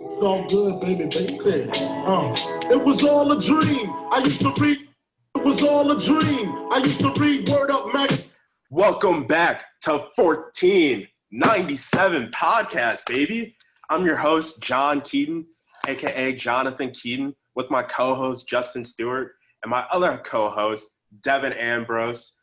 It's all good, baby. It was all a dream. I used to read. It was all a dream. I used to read Word Up Mag. Welcome back to 1497 Podcast, baby. I'm your host, John Keaton, a.k.a. Jonathan Keaton, with my co-host, Justin Stewart, and my other co-host, Devin Ambrose.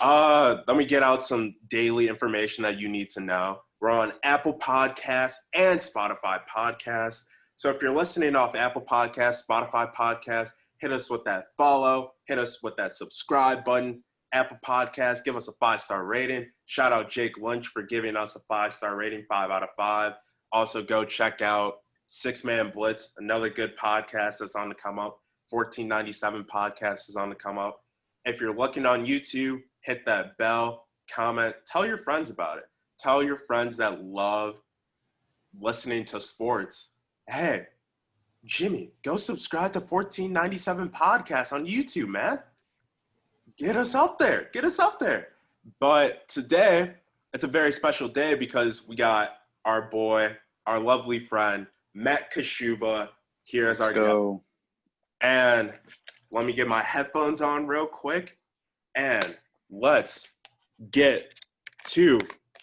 Let me get out some daily information that you need to know. We're on Apple Podcasts and Spotify Podcasts. So if you're listening off Apple Podcasts, Spotify Podcasts, hit us with that follow, hit us with that subscribe button. Apple Podcasts, give us a 5-star rating. Shout out Jake Lynch for giving us a 5-star rating, 5 out of 5. Also, go check out Six Man Blitz, another good podcast that's on the come up. 1497 Podcast is on the come up. If you're looking on YouTube, hit that bell, comment, tell your friends about it. Tell your friends that love listening to sports. Hey, Jimmy, go subscribe to 1497 Podcast on YouTube, man. Get us up there. Get us up there. But today, it's a very special day because we got our boy, our lovely friend, Matt Kashuba, here as our guest. And let me get my headphones on real quick. And let's get to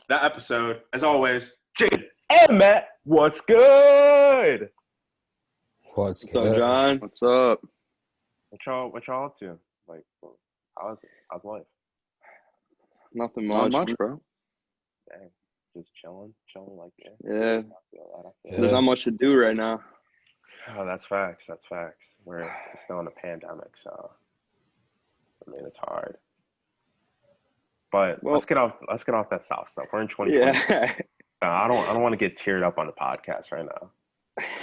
the episode. As always, Jake and Matt, what's good? What's up, John? What's up? What y'all up to? Like, how's life? Nothing Not much, much, bro. Dang, just chilling like that. Yeah. Yeah. There's not much to do right now. Oh, that's facts. We're still in a pandemic, so I mean it's hard. But let's get off that soft stuff. We're in 2020. Yeah. I don't want to get teared up on the podcast right now.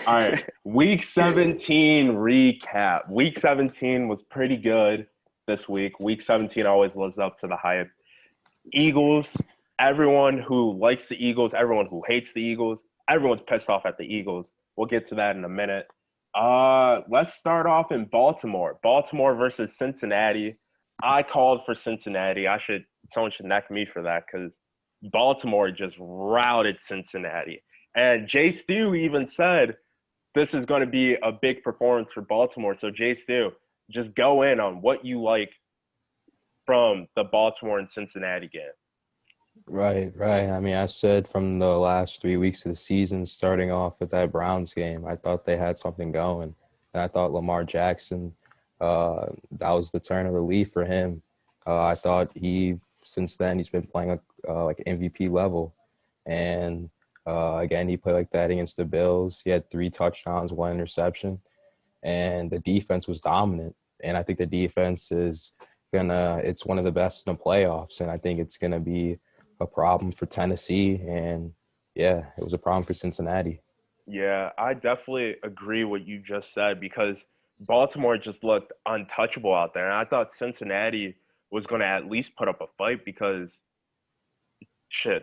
All right, Week 17 recap. Week 17 was pretty good this week. Week 17 always lives up to the hype. Eagles, everyone who likes the Eagles, everyone who hates the Eagles, everyone's pissed off at the Eagles. We'll get to that in a minute. Let's start off in Baltimore. Baltimore versus Cincinnati. I called for Cincinnati. Someone should neck me for that because Baltimore just routed Cincinnati. And Jay Stu even said this is going to be a big performance for Baltimore. So, Jay Stu, just go in on what you like from the Baltimore and Cincinnati game. Right. I mean, I said from the last 3 weeks of the season, starting off with that Browns game, I thought they had something going. And I thought Lamar Jackson, that was the turn of the leaf for him. I thought since then, he's been playing like MVP level. And again, he played like that against the Bills. He had 3 touchdowns, 1 interception. And the defense was dominant. And I think the defense is it's one of the best in the playoffs. And I think it's going to be a problem for Tennessee. And, yeah, it was a problem for Cincinnati. Yeah, I definitely agree what you just said because Baltimore just looked untouchable out there. And I thought Cincinnati was going to at least put up a fight because,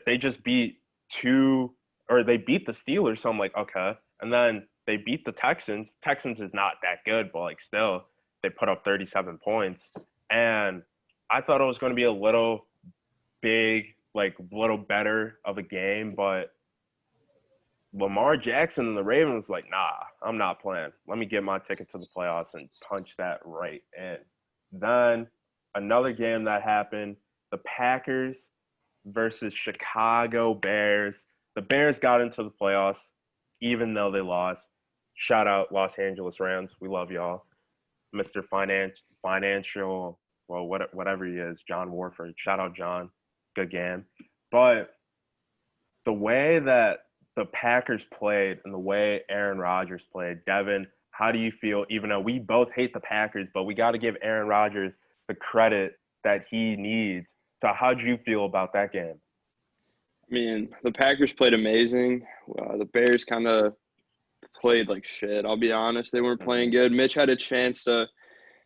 they just beat they beat the Steelers. So I'm like, okay. And then they beat the Texans. Texans is not that good, but, like, still, they put up 37 points. And I thought it was going to be a little better of a game, but Lamar Jackson and the Ravens was like, nah, I'm not playing. Let me get my ticket to the playoffs and punch that right in. Then another game that happened, the Packers versus Chicago Bears. The Bears got into the playoffs, even though they lost. Shout out Los Angeles Rams. We love y'all. Mr. Financial, well, whatever he is, John Warford. Shout out John. Good game. But the way that the Packers played and the way Aaron Rodgers played, Devin, how do you feel? Even though we both hate the Packers, but we got to give Aaron Rodgers the credit that he needs. So how do you feel about that game? I mean, the Packers played amazing. The Bears kind of played like shit, I'll be honest. They weren't playing good. Mitch had a chance to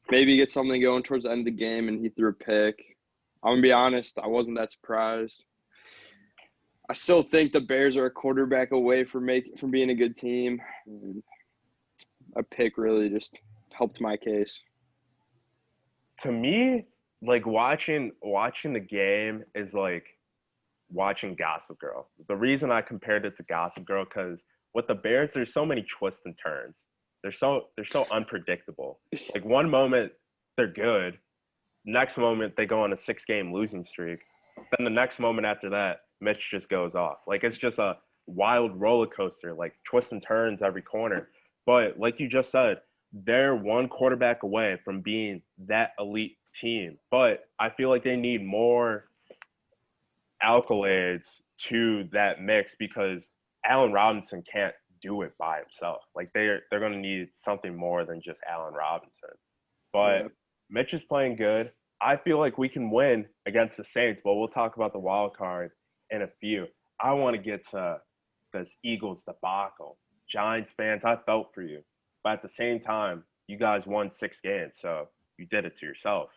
maybe get something going towards the end of the game, and he threw a pick. I'm going to be honest, I wasn't that surprised. I still think the Bears are a quarterback away from being a good team. A pick really just helped my case. To me, like watching the game is like watching Gossip Girl. The reason I compared it to Gossip Girl because with the Bears, there's so many twists and turns. They're so unpredictable. Like one moment they're good, next moment they go on a 6-game losing streak. Then the next moment after that, Mitch just goes off. Like it's just a wild roller coaster, like twists and turns every corner. But like you just said, they're one quarterback away from being that elite team. But I feel like they need more accolades to that mix because Allen Robinson can't do it by himself. Like they're going to need something more than just Allen Robinson. But Yeah. Mitch is playing good. I feel like we can win against the Saints, but we'll talk about the wild card in a few. I want to get to this Eagles debacle. Giants fans, I felt for you. But at the same time, you guys won 6 games, so you did it to yourself.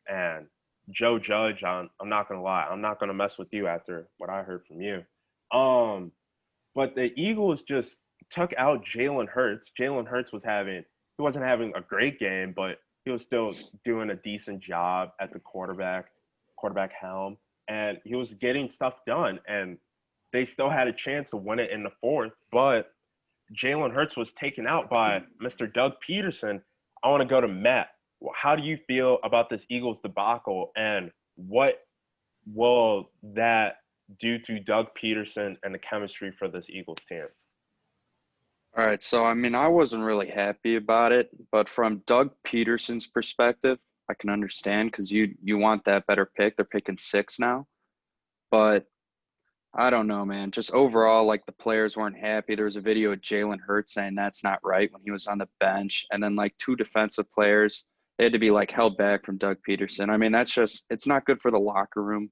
And Joe Judge, I'm not going to lie. I'm not going to mess with you after what I heard from you. But the Eagles just took out Jalen Hurts. Jalen Hurts he wasn't having a great game, but he was still doing a decent job at the quarterback helm, and he was getting stuff done. And they still had a chance to win it in the fourth, but Jalen Hurts was taken out by Mr. Doug Peterson. I want to go to Matt. How do you feel about this Eagles debacle, and what will that do to Doug Peterson and the chemistry for this Eagles team? All right, so I mean, I wasn't really happy about it, but from Doug Peterson's perspective, I can understand because you want that better pick. They're picking 6 now, but I don't know, man. Just overall, like the players weren't happy. There was a video of Jalen Hurts saying that's not right when he was on the bench, and then like 2 defensive players, they had to be like held back from Doug Peterson. I mean, that's just it's not good for the locker room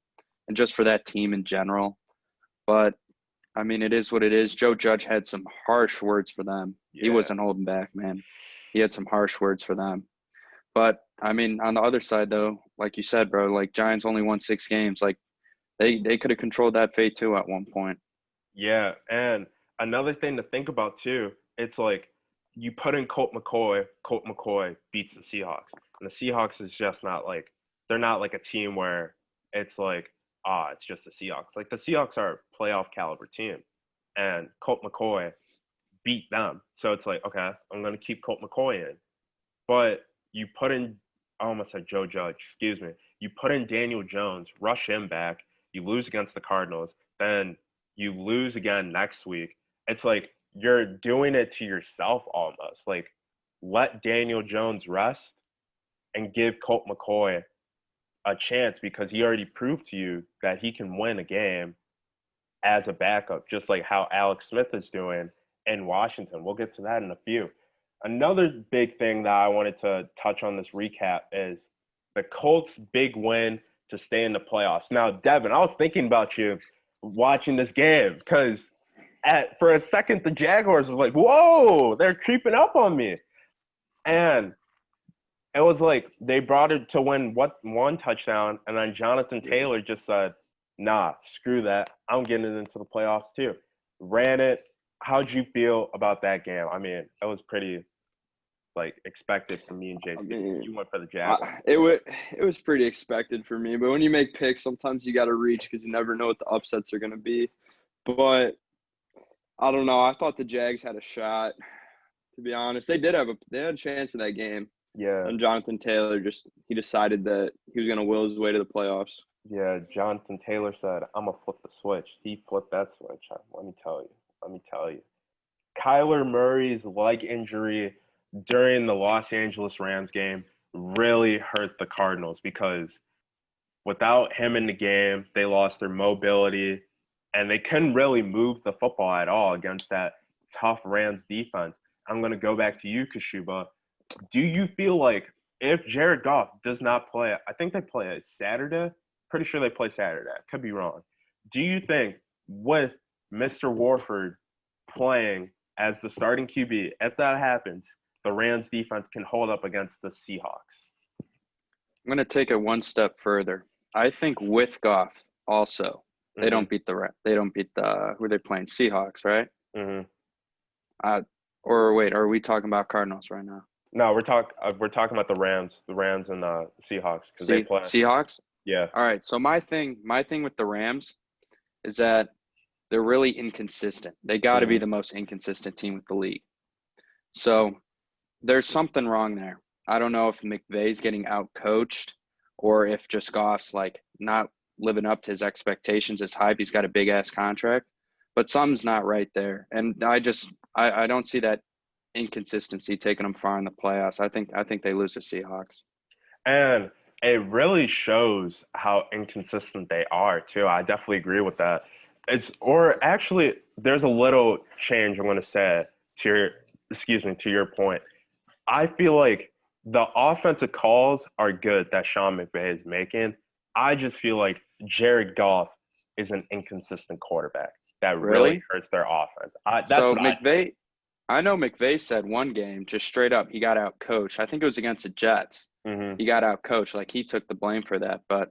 and just for that team in general. But I mean, it is what it is. Joe Judge had some harsh words for them. He Yeah. wasn't holding back, man. He had some harsh words for them. But I mean, on the other side, though, like you said, bro, like Giants only won 6 games. Like they could have controlled that fate too at one point. Yeah, and another thing to think about too, it's like you put in Colt McCoy beats the Seahawks. And the Seahawks is just not like they're not like a team where it's like, it's just the Seahawks. Like the Seahawks are a playoff caliber team. And Colt McCoy beat them. So it's like, okay, I'm gonna keep Colt McCoy in. But you put in I almost said Joe Judge, excuse me. You put in Daniel Jones, rush him back, you lose against the Cardinals, then you lose again next week. It's like you're doing it to yourself almost. Like let Daniel Jones rest and give Colt McCoy a chance because he already proved to you that he can win a game as a backup, just like how Alex Smith is doing in Washington. We'll get to that in a few. Another big thing that I wanted to touch on this recap is the Colts' big win to stay in the playoffs. Now, Devin, I was thinking about you watching this game because for a second, the Jaguars was like, whoa, they're creeping up on me. And it was like they brought it to win one touchdown, and then Jonathan Taylor just said, nah, screw that. I'm getting it into the playoffs too. Ran it. How'd you feel about that game? I mean, it was pretty expected from me and JC. I mean, You went for the Jaguars. it was pretty expected for me. But when you make picks, sometimes you got to reach because you never know what the upsets are going to be. But I don't know. I thought the Jags had a shot. To be honest, they had a chance in that game. Yeah. And Jonathan Taylor he decided that he was going to will his way to the playoffs. Yeah, Jonathan Taylor said, I'm going to flip the switch. He flipped that switch. Let me tell you. Kyler Murray's leg injury during the Los Angeles Rams game really hurt the Cardinals because without him in the game, they lost their mobility and they couldn't really move the football at all against that tough Rams defense. I'm going to go back to you, Kashuba. Do you feel like if Jared Goff does not play, I think they play Saturday. Pretty sure they play Saturday. Could be wrong. Do you think with Mr. Warford playing as the starting QB, if that happens, the Rams defense can hold up against the Seahawks? I'm going to take it one step further. I think with Goff also, they don't beat the who are they playing? Seahawks, right? Mm-hmm. Or wait, are we talking about Cardinals right now? No, we're talking about the Rams and the Seahawks because they play Seahawks. Yeah. All right. So my thing with the Rams is that they're really inconsistent. They got to be the most inconsistent team with the league. So there's something wrong there. I don't know if McVay's getting out-coached or if just Goff's, like, not living up to his expectations, his hype. He's got a big-ass contract. But something's not right there. And I don't see that inconsistency taking them far in the playoffs. I think they lose the Seahawks. And it really shows how inconsistent they are too. I definitely agree with that. There's a little change I'm going to say to your point. I feel like the offensive calls are good that Sean McVay is making. I just feel like Jared Goff is an inconsistent quarterback that really hurts their offense. I know McVay said one game, just straight up, he got out coached. I think it was against the Jets. Mm-hmm. He got out coached. Like, he took the blame for that. But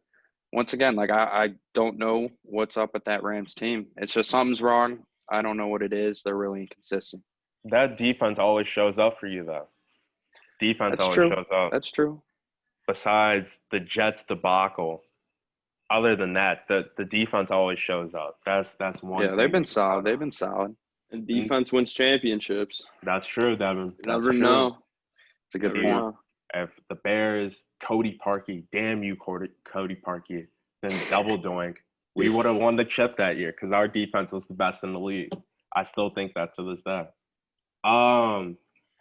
once again, like, I don't know what's up with that Rams team. It's just something's wrong. I don't know what it is. They're really inconsistent. That defense always shows up for you, though. Shows up. That's true. Besides the Jets debacle, other than that, the defense always shows up. That's one. Yeah, they've been solid. And defense wins championships. That's true, Devin. You never know. It's a good point. If the Bears, Cody Parkey, damn you, Cody Parkey, then double doink, we would have won the chip that year because our defense was the best in the league. I still think that to this day.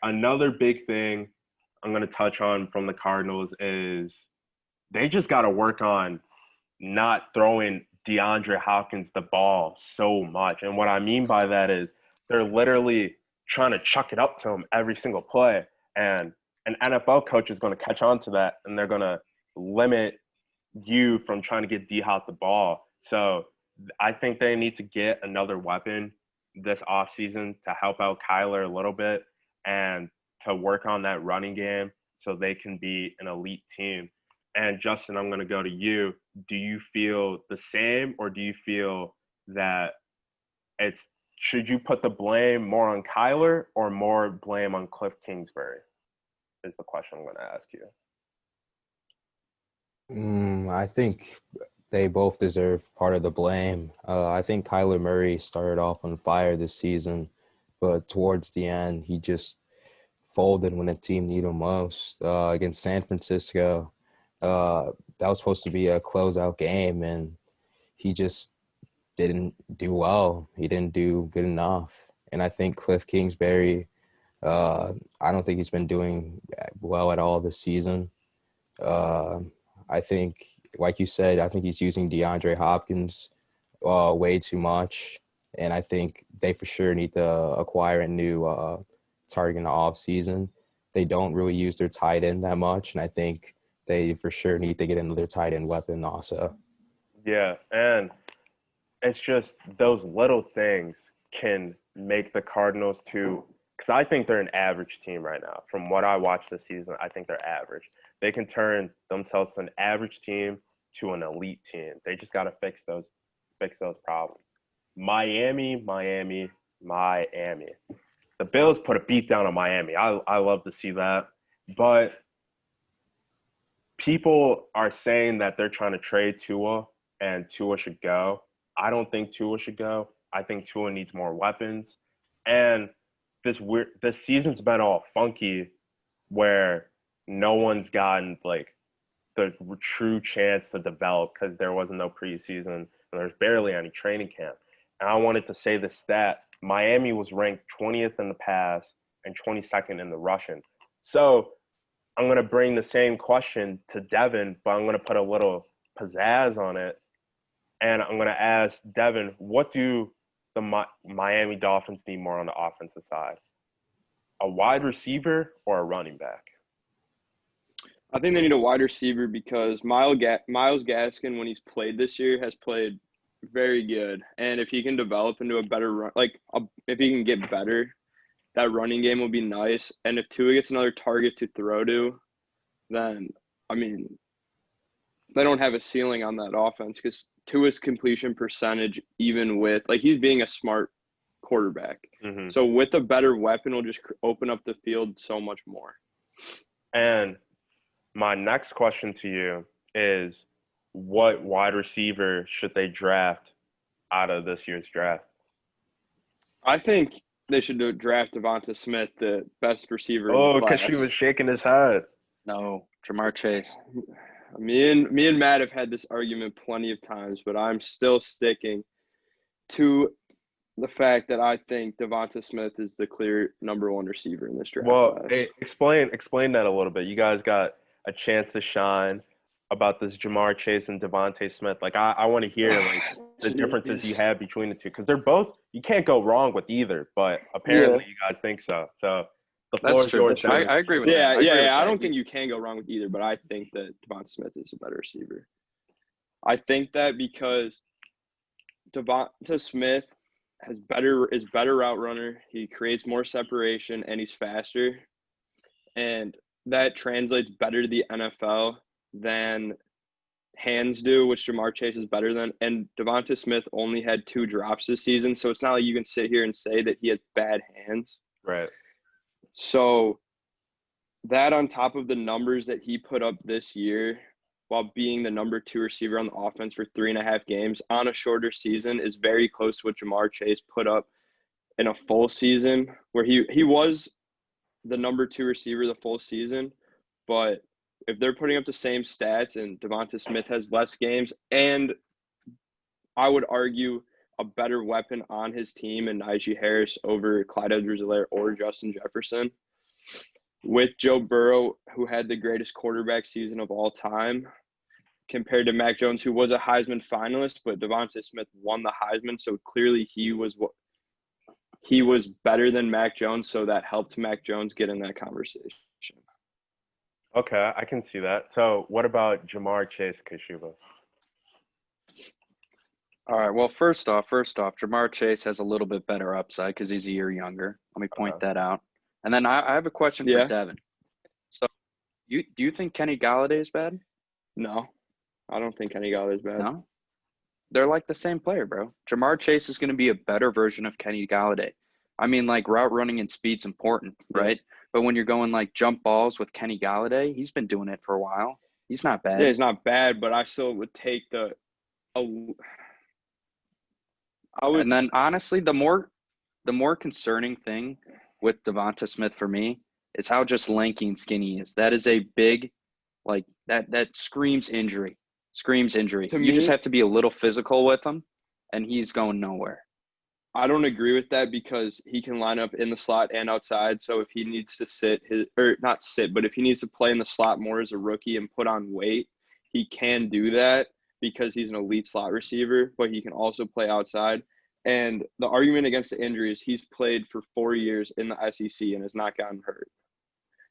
Another big thing I'm going to touch on from the Cardinals is they just got to work on not throwing DeAndre Hopkins the ball so much. And what I mean by that is they're literally trying to chuck it up to him every single play. And an NFL coach is going to catch on to that, and they're going to limit you from trying to get D-Hop the ball. So I think they need to get another weapon this offseason to help out Kyler a little bit and to work on that running game so they can be an elite team. And Justin, I'm going to go to you. Do you feel the same, or do you feel that should you put the blame more on Kyler or more blame on Cliff Kingsbury? Is the question I'm going to ask you. I think they both deserve part of the blame. I think Kyler Murray started off on fire this season, but towards the end, he just folded when the team needed him most. Against San Francisco, that was supposed to be a closeout game, and he just didn't do well. He didn't do good enough. And I think Cliff Kingsbury, I don't think he's been doing well at all this season. I think, like you said, I think he's using DeAndre Hopkins way too much. And I think they for sure need to acquire a new target in the offseason. They don't really use their tight end that much, and I think they for sure need to get another tight end weapon also. Yeah, and it's just those little things can make the Cardinals too, because I think they're an average team right now. From what I watched this season, I think they're average. They can turn themselves from an average team to an elite team. They just got to fix those problems. Miami. The Bills put a beat down on Miami. I love to see that. But people are saying that they're trying to trade Tua and Tua should go. I don't think Tua should go. I think Tua needs more weapons. And this season's been all funky where no one's gotten like the true chance to develop because there wasn't no preseason and there's barely any training camp. And I wanted to say this stat. Miami was ranked 20th in the pass and 22nd in the rushing. So I'm going to bring the same question to Devin, but I'm going to put a little pizzazz on it. And I'm going to ask Devin, what do the Miami Dolphins need more on the offensive side? A wide receiver or a running back? I think they need a wide receiver because Miles Gaskin, when he's played this year, has played very good. And if he can develop into a better run, if he can get better, that running game will be nice. And if Tua gets another target to throw to, then, I mean, they don't have a ceiling on that offense because Tua's completion percentage, even with, he's being a smart quarterback. Mm-hmm. So with a better weapon, will just open up the field so much more. And my next question to you is, what wide receiver should they draft out of this year's draft? I think they should draft Devonta Smith, the best receiver in Oh, the because class. she was shaking his head. No, Jamar Chase. Me and Matt have had this argument plenty of times, but I'm still sticking to the fact that I think Devonta Smith is the clear number one receiver in this draft Well, class. hey, explain that a little bit. You guys got a chance to shine about this Jamar Chase and Devontae Smith. Like, I want to hear like the differences you have between the two, because they're both, you can't go wrong with either. But apparently, you guys think so. So the floor That's is true. yours. I agree with that. Yeah, I agree with I that. don't think you can go wrong with either, but I think that Devonta Smith is a better receiver. I think that because Devonta Smith is better route runner. He creates more separation and he's faster. And that translates better to the NFL than hands do, which Jamar Chase is better than. And Devonta Smith only had 2 drops this season, so it's not like you can sit here and say that he has bad hands. Right. So that on top of the numbers that he put up this year while being the number 2 receiver on the offense for 3.5 games on a shorter season is very close to what Jamar Chase put up in a full season, where he was the number 2 receiver the full season. But if they're putting up the same stats and Devonta Smith has less games, and I would argue a better weapon on his team in Najee Harris over Clyde Edwards-Helaire or Justin Jefferson, with Joe Burrow, who had the greatest quarterback season of all time, compared to Mac Jones, who was a Heisman finalist, but Devonta Smith won the Heisman, so clearly he was better than Mac Jones, so that helped Mac Jones get in that conversation. Okay, I can see that. So what about Jamar Chase, Kashuba? All right. Well, first off, Jamar Chase has a little bit better upside because he's a year younger. Let me point that out. And then I have a question for Devin. So, do you think Kenny Galladay is bad? No, I don't think Kenny Galladay is bad. No, they're like the same player, bro. Jamar Chase is going to be a better version of Kenny Galladay. I mean, like route running and speed's important, right? But when you're going like jump balls with Kenny Galladay, he's been doing it for a while. He's not bad. Yeah, he's not bad, but I still would take And then honestly, the more concerning thing with Devonta Smith for me is how just lanky and skinny he is. That is a big, like that screams injury. You just have to be a little physical with him, and he's going nowhere. I don't agree with that because he can line up in the slot and outside. So if he needs to if he needs to play in the slot more as a rookie and put on weight, he can do that because he's an elite slot receiver, but he can also play outside. And the argument against the injury is he's played for 4 years in the SEC and has not gotten hurt.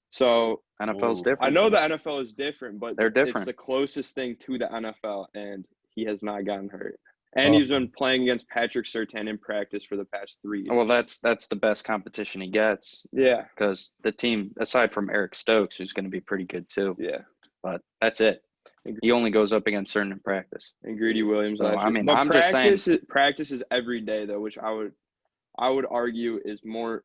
So NFL is different. I know the NFL is different, but they're different. It's the closest thing to the NFL, and he has not gotten hurt. And he's been playing against Patrick Surtain in practice for the past 3 years. Well, that's the best competition he gets. Yeah. Because the team, aside from Eric Stokes, who's going to be pretty good too. Yeah. But that's it. He only goes up against certain in practice. And Greedy Williams. So, I mean, but I'm just saying. Practice is every day, though, which I would argue is more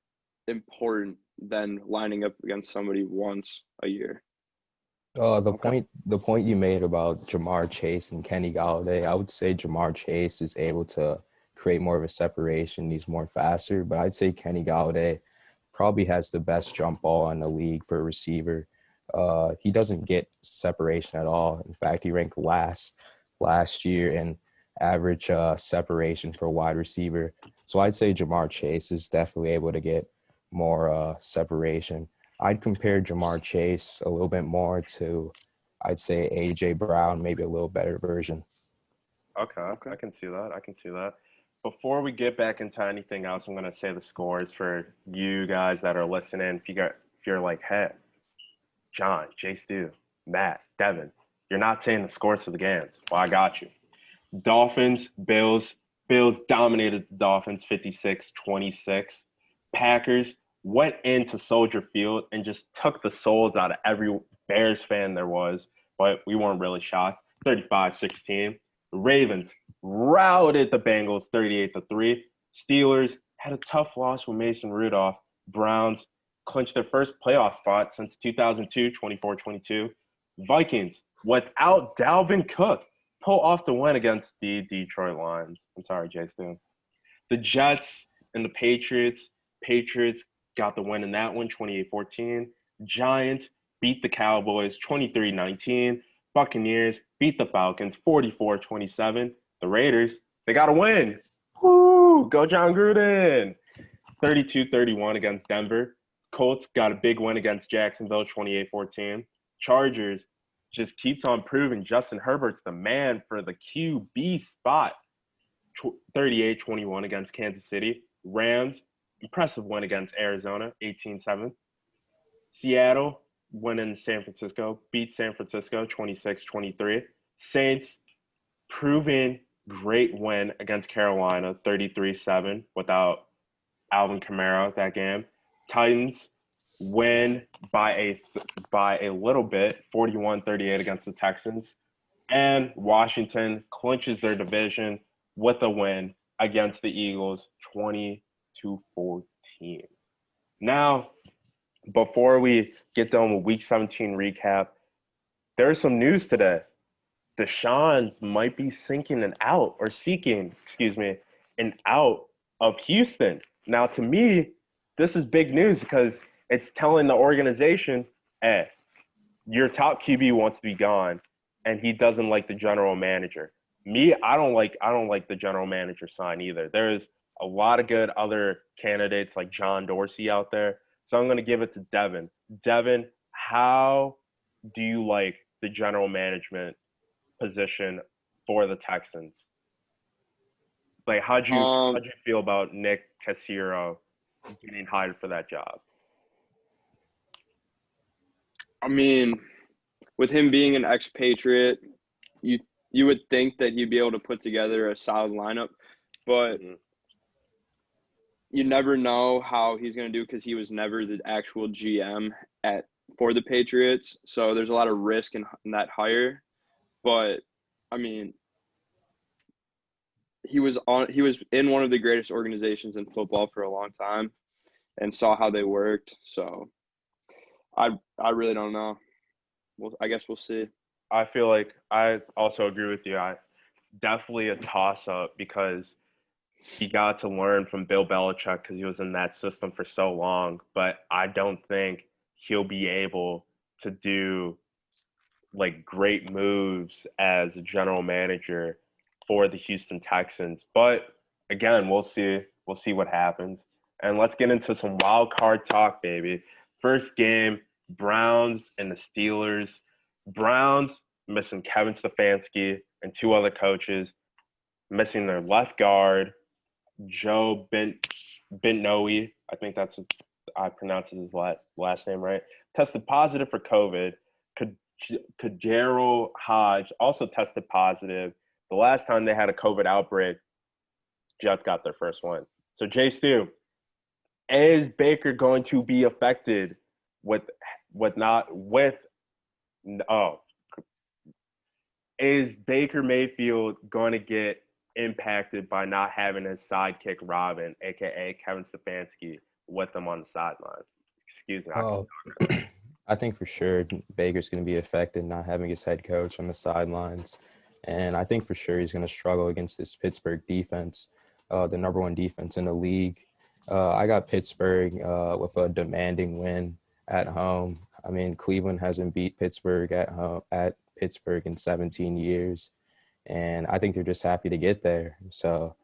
important than lining up against somebody once a year. The point you made about Jamar Chase and Kenny Galladay, I would say Jamar Chase is able to create more of a separation. He's more faster, but I'd say Kenny Galladay probably has the best jump ball in the league for a receiver. He doesn't get separation at all. In fact, he ranked last year in average separation for a wide receiver. So I'd say Jamar Chase is definitely able to get more separation. I'd compare Jamar Chase a little bit more to, I'd say, A.J. Brown, maybe a little better version. Okay. I can see that. Before we get back into anything else, I'm going to say the scores for you guys that are listening. If you're like, hey, John, Jay Stu, Matt, Devin, you're not saying the scores of the games. Well, I got you. Dolphins, Bills. Bills dominated the Dolphins 56-26. Packers went into Soldier Field and just took the souls out of every Bears fan there was, but we weren't really shocked. 35-16. Ravens routed the Bengals 38-3. Steelers had a tough loss with Mason Rudolph. Browns clinched their first playoff spot since 2002, 24-22. Vikings, without Dalvin Cook, pull off the win against the Detroit Lions. I'm sorry, Jason. The Jets and the Patriots got the win in that one, 28-14. Giants beat the Cowboys 23-19. Buccaneers beat the Falcons 44-27. The Raiders, they got a win. Woo! Go John Gruden. 32-31 against Denver. Colts got a big win against Jacksonville 28-14. Chargers just keeps on proving Justin Herbert's the man for the QB spot. 38-21 against Kansas City. Rams, impressive win against Arizona, 18-7. Seattle win in San Francisco, beat San Francisco 26-23. Saints, proven great win against Carolina, 33-7 without Alvin Kamara that game. Titans win by a little bit, 41-38 against the Texans. And Washington clinches their division with a win against the Eagles, 20-14. Now, before we get done with Week 17 recap, there's some news today. Deshaun's might be seeking an out of Houston. Now, to me, this is big news because it's telling the organization, hey, your top QB wants to be gone, and he doesn't like the general manager. Me, I don't like the general manager sign either. There's a lot of good other candidates like John Dorsey out there. So I'm going to give it to Devin. Devin, how do you like the general management position for the Texans? Like, how'd you feel about Nick Cassiero getting hired for that job? I mean, with him being an expatriate, you would think that he'd be able to put together a solid lineup, but you never know how he's going to do because he was never the actual GM for the Patriots. So there's a lot of risk in that hire. But I mean, he was in one of the greatest organizations in football for a long time and saw how they worked. So I really don't know. Well, I guess we'll see. I feel like I also agree with you. Definitely a toss-up because he got to learn from Bill Belichick because he was in that system for so long. But I don't think he'll be able to do like great moves as a general manager for the Houston Texans. But again, we'll see. We'll see what happens. And let's get into some wild card talk, baby. First game, Browns and the Steelers. Browns missing Kevin Stefanski and two other coaches, missing their left guard, Joe Bentnoe. I think I pronounced his last name right. Tested positive for COVID. Kadero Hodge also tested positive. The last time they had a COVID outbreak, Jets got their first one. So, Jay Stu, is Baker going to be affected is Baker Mayfield going to get impacted by not having his sidekick Robin, aka Kevin Stefanski, with him on the sideline? Excuse me. I think for sure Baker's going to be affected not having his head coach on the sidelines. And I think for sure he's going to struggle against this Pittsburgh defense, the number one defense in the league. I got Pittsburgh with a demanding win at home. I mean, Cleveland hasn't beat Pittsburgh at Pittsburgh in 17 years. And I think they're just happy to get there. So,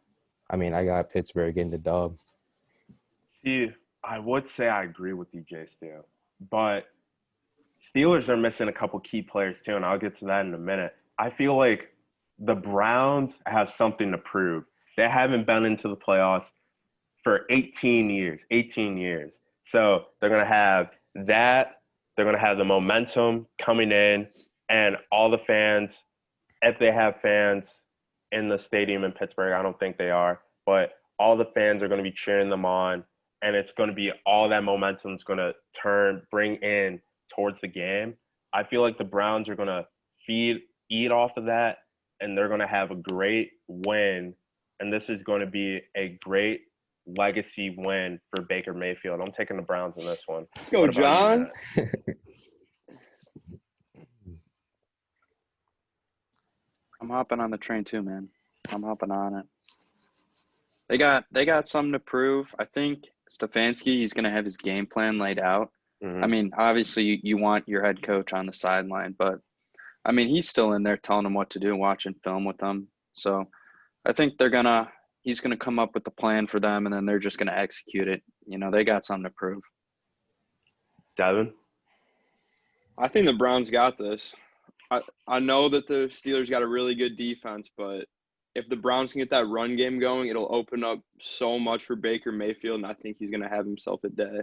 I mean, I got Pittsburgh getting the dub. See, I would say I agree with you, Jay Steele. But Steelers are missing a couple key players too, and I'll get to that in a minute. I feel like the Browns have something to prove. They haven't been into the playoffs for 18 years. So they're going to have that. They're going to have the momentum coming in, and all the fans, if they have fans in the stadium in Pittsburgh, I don't think they are, but all the fans are going to be cheering them on, and it's going to be all that momentum is going to bring in towards the game. I feel like the Browns are going to eat off of that, and they're going to have a great win, and this is going to be a great legacy win for Baker Mayfield. I'm taking the Browns in this one. Let's go, John. I'm hopping on the train too, man. I'm hopping on it. They got something to prove. I think Stefanski, he's going to have his game plan laid out. Mhm. I mean, obviously you want your head coach on the sideline, but I mean, he's still in there telling them what to do, watching film with them. So I think he's going to come up with the plan for them, and then they're just going to execute it. You know, they got something to prove. Devin? I think the Browns got this. I know that the Steelers got a really good defense, but if the Browns can get that run game going, it'll open up so much for Baker Mayfield, and I think he's going to have himself a day.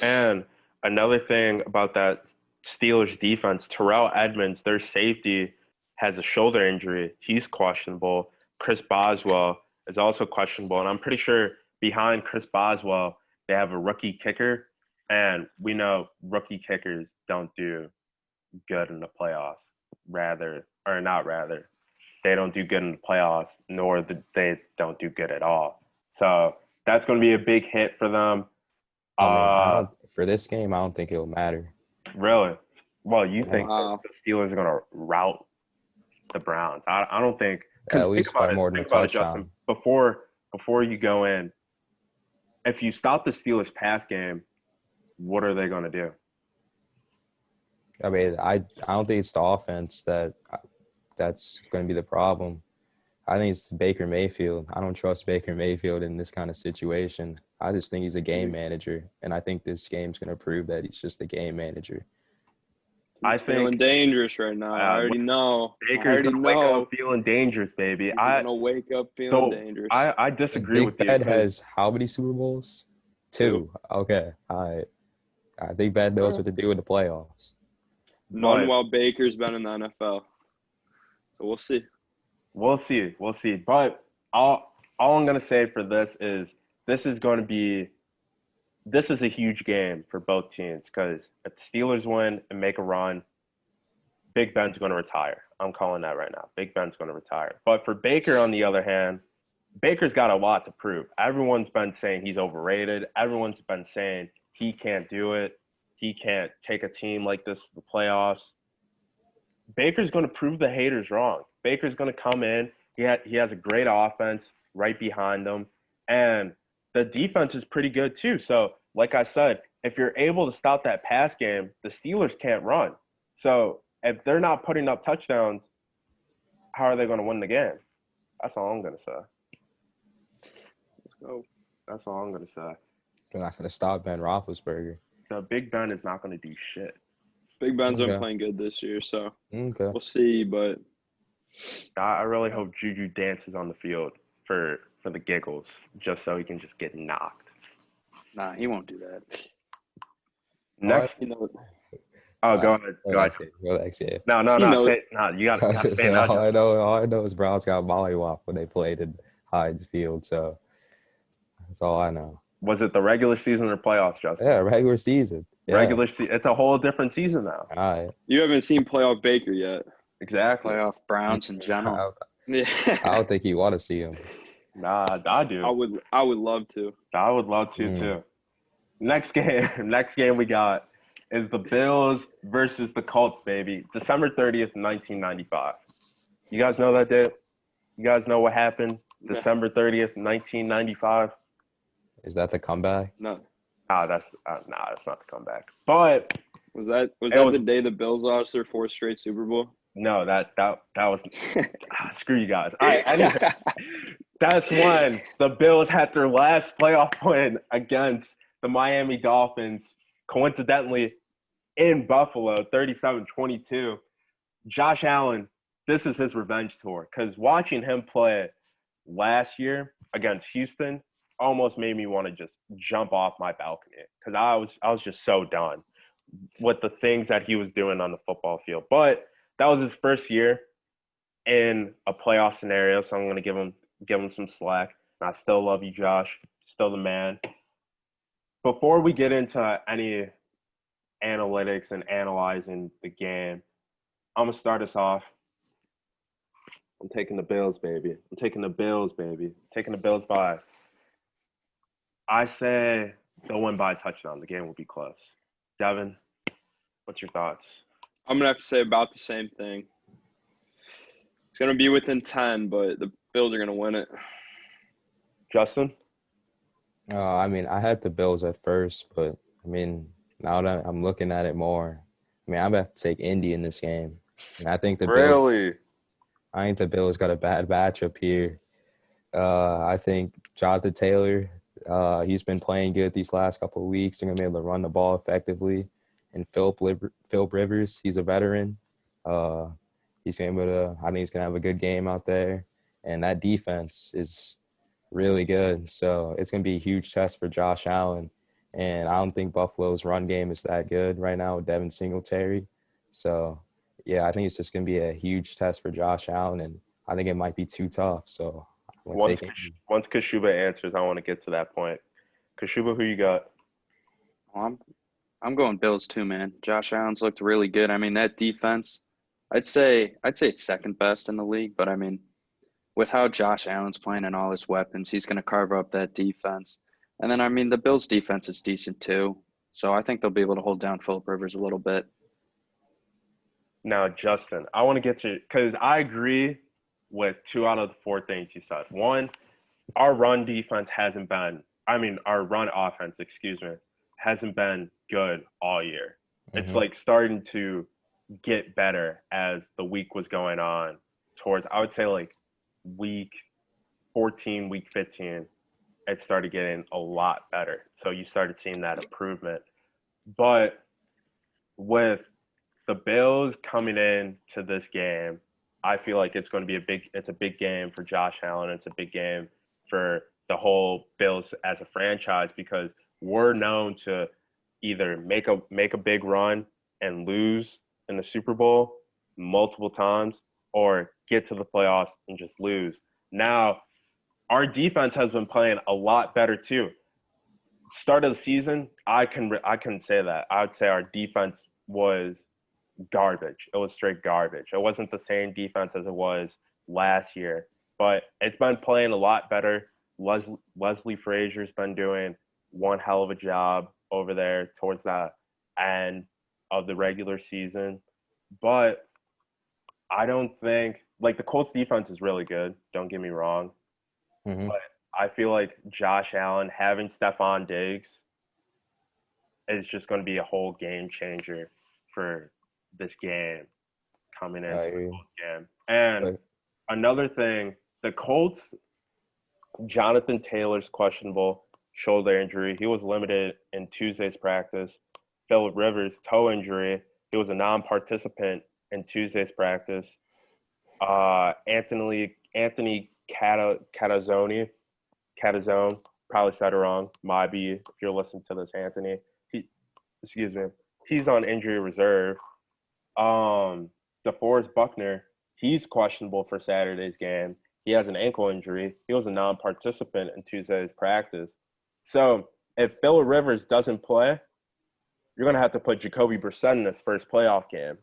And another thing about that Steelers defense, Terrell Edmonds, their safety, has a shoulder injury. He's questionable. Chris Boswell is also questionable. And I'm pretty sure behind Chris Boswell, they have a rookie kicker. And we know rookie kickers don't do good in the playoffs. They don't do good in the playoffs, nor they don't do good at all. So that's going to be a big hit for them. For this game, I don't think it'll matter. Really? Well, you think Wow. the Steelers are going to rout the Browns? I don't think. At least by more than a touchdown. Before you go in, if you stop the Steelers' pass game, what are they going to do? I mean, I don't think it's the offense that's going to be the problem. I think it's Baker Mayfield. I don't trust Baker Mayfield in this kind of situation. I just think he's a game manager, and I think this game's going to prove that he's just a game manager. He's feeling dangerous right now. I already know. Baker's going to wake up feeling dangerous, baby. He's going to wake up feeling dangerous. I disagree with you. Big Ben has how many Super Bowls? 2. Okay. All right. I think Ben knows what to do in the playoffs. None while Baker's been in the NFL. So we'll see. We'll see. But all I'm going to say for this is this is a huge game for both teams because if the Steelers win and make a run, Big Ben's going to retire. I'm calling that right now. Big Ben's going to retire. But for Baker, on the other hand, Baker's got a lot to prove. Everyone's been saying he's overrated. Everyone's been saying he can't do it. He can't take a team like this to the playoffs. Baker's going to prove the haters wrong. Baker's going to come in. He has a great offense right behind him. And the defense is pretty good too. So, like I said, if you're able to stop that pass game, the Steelers can't run. So, if they're not putting up touchdowns, how are they going to win the game? That's all I'm going to say. Let's go. That's all I'm going to say. They're not going to stop Ben Roethlisberger. The Big Ben is not going to do shit. Big Ben's been playing good this year, so we'll see. But I really hope Juju dances on the field for the giggles, just so he can just get knocked. Nah, he won't do that. Next, go ahead. Relax, yeah. No. You got to say that. All I know is Browns got mollywop when they played in Heinz Field, so that's all I know. Was it the regular season or playoffs, Justin? Yeah, regular season. Yeah. Regular season. It's a whole different season now. All right. You haven't seen playoff Baker yet. Exactly. Playoff Browns in general. Yeah. I don't think you want to see him. Nah, I do. I would love to. I would love to too. Next game we got is the Bills versus the Colts, baby. December 30th, 1995. You guys know that date? You guys know what happened? December 30th, 1995. Is that the comeback? No. That's not the comeback. But was that the day the Bills lost their 4th straight Super Bowl? No, that was screw you guys. Anyway, that's when the Bills had their last playoff win against the Miami Dolphins, coincidentally in Buffalo, 37-22. Josh Allen, this is his revenge tour because watching him play last year against Houston almost made me want to just jump off my balcony because I was just so done with the things that he was doing on the football field. But that was his first year in a playoff scenario, so I'm going to give him some slack. And I still love you, Josh. Still the man. Before we get into any analytics and analyzing the game, I'm going to start us off. I'm taking the Bills, baby. Taking the Bills by. I say they'll win by a touchdown. The game will be close. Devin, what's your thoughts? I'm going to have to say about the same thing. It's going to be within 10, but the Bills are going to win it. Justin? I mean, I had the Bills at first, but I mean, now that I'm looking at it more, I mean, I'm gonna have to take Indy in this game. And I think the Bills. Really? I think the Bills got a bad matchup here. I think Jonathan Taylor, he's been playing good these last couple of weeks. They're gonna be able to run the ball effectively. And Philip Rivers, he's a veteran. Uh, he's gonna be able to. I think he's gonna have a good game out there. And that defense is really good. So it's going to be a huge test for Josh Allen. And I don't think Buffalo's run game is that good right now with Devin Singletary. So, yeah, I think it's just going to be a huge test for Josh Allen. And I think it might be too tough. So I'm going to take it. Once Kashuba answers, I want to get to that point. Kashuba, who you got? Well, I'm going Bills too, man. Josh Allen's looked really good. I mean, that defense, I'd say it's second best in the league, but I mean, with how Josh Allen's playing and all his weapons, he's going to carve up that defense. And then, I mean, the Bills' defense is decent too. So I think they'll be able to hold down Philip Rivers a little bit. Now, Justin, I want to get to – because I agree with 2 out of the 4 things you said. One, our run defense hasn't been – I mean, our run offense, hasn't been good all year. Mm-hmm. It's like starting to get better as the week was going on towards – I would say like – week 14, week 15, it started getting a lot better. So you started seeing that improvement. But with the Bills coming in to this game, I feel like it's going to be a big game for Josh Allen. It's a big game for the whole Bills as a franchise because we're known to either make a big run and lose in the Super Bowl multiple times or get to the playoffs and just lose. Now, our defense has been playing a lot better too. Start of the season, I couldn't say that. I would say our defense was garbage. It was straight garbage. It wasn't the same defense as it was last year, but it's been playing a lot better. Leslie Frazier's been doing one hell of a job over there towards the end of the regular season, but I don't think like the Colts defense is really good. Don't get me wrong, but I feel like Josh Allen having Stephon Diggs is just going to be a whole game changer for this game coming in the game. And another thing, the Colts, Jonathan Taylor's questionable shoulder injury. He was limited in Tuesday's practice. Philip Rivers' toe injury. He was a non-participant in Tuesday's practice. Anthony Catazone, probably said it wrong. Might be if you're listening to this, Anthony. He's on injury reserve. DeForest Buckner, he's questionable for Saturday's game. He has an ankle injury. He was a non-participant in Tuesday's practice. So if Philip Rivers doesn't play, you're going to have to put Jacoby Brissett in his first playoff game.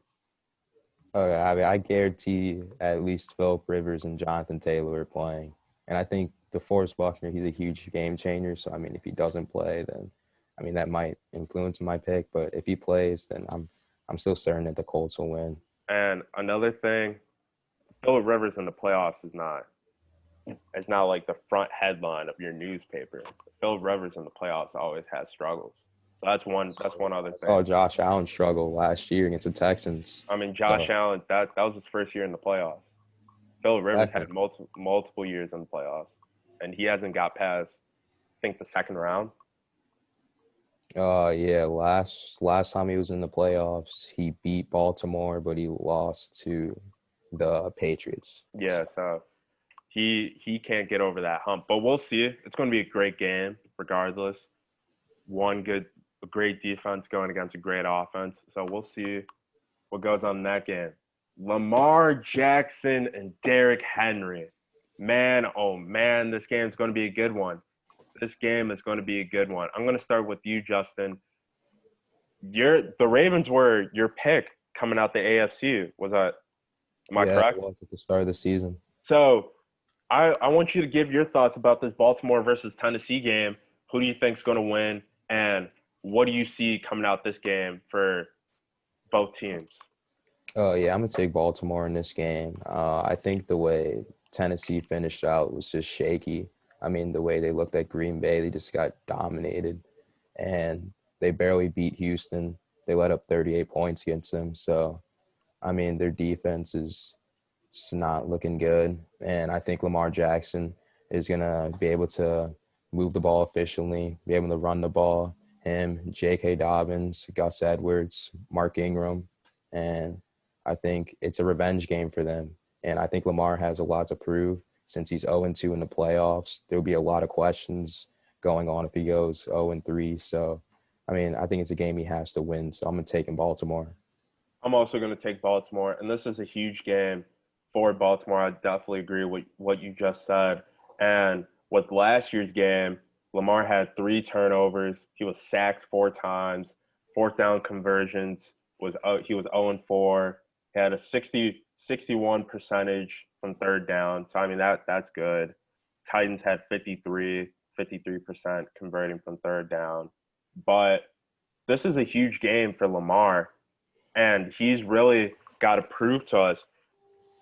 Okay, I mean, I guarantee at least Philip Rivers and Jonathan Taylor are playing. And I think DeForest Buckner, he's a huge game changer. So, I mean, if he doesn't play, then, I mean, that might influence my pick. But if he plays, then I'm still certain that the Colts will win. And another thing, Philip Rivers in the playoffs is not like the front headline of your newspaper. Philip Rivers in the playoffs always has struggles. So that's one other thing. Oh, Josh Allen struggled last year against the Texans. I mean, Josh Allen, that was his first year in the playoffs. Philip Rivers had multiple years in the playoffs, and he hasn't got past, I think, the second round. Yeah, last time he was in the playoffs, he beat Baltimore, but he lost to the Patriots. Yeah, so he can't get over that hump. But we'll see. It's going to be a great game regardless. A great defense going against a great offense. So we'll see what goes on in that game. Lamar Jackson and Derrick Henry. Man, oh man, this game is going to be a good one. This game is going to be a good one. I'm going to start with you, Justin. The Ravens were your pick coming out the AFC. Was that – am I correct? Yeah, it was at the start of the season. So I want you to give your thoughts about this Baltimore versus Tennessee game. Who do you think is going to win, and what do you see coming out this game for both teams? Oh, yeah, I'm going to take Baltimore in this game. I think the way Tennessee finished out was just shaky. I mean, the way they looked at Green Bay, they just got dominated, and they barely beat Houston. They let up 38 points against them. So, I mean, their defense is not looking good. And I think Lamar Jackson is going to be able to move the ball efficiently, be able to run the ball. Him, J.K. Dobbins, Gus Edwards, Mark Ingram. And I think it's a revenge game for them. And I think Lamar has a lot to prove since he's 0-2 in the playoffs. There'll be a lot of questions going on if he goes 0-3. So, I mean, I think it's a game he has to win. So I'm going to take him Baltimore. I'm also going to take Baltimore, and this is a huge game for Baltimore. I definitely agree with what you just said. And with last year's game, Lamar had 3 turnovers. He was sacked 4 times. Fourth down conversions he was 0-4. He had a 61 percentage from third down. So I mean that's good. Titans had 53% converting from third down. But this is a huge game for Lamar, and he's really got to prove to us,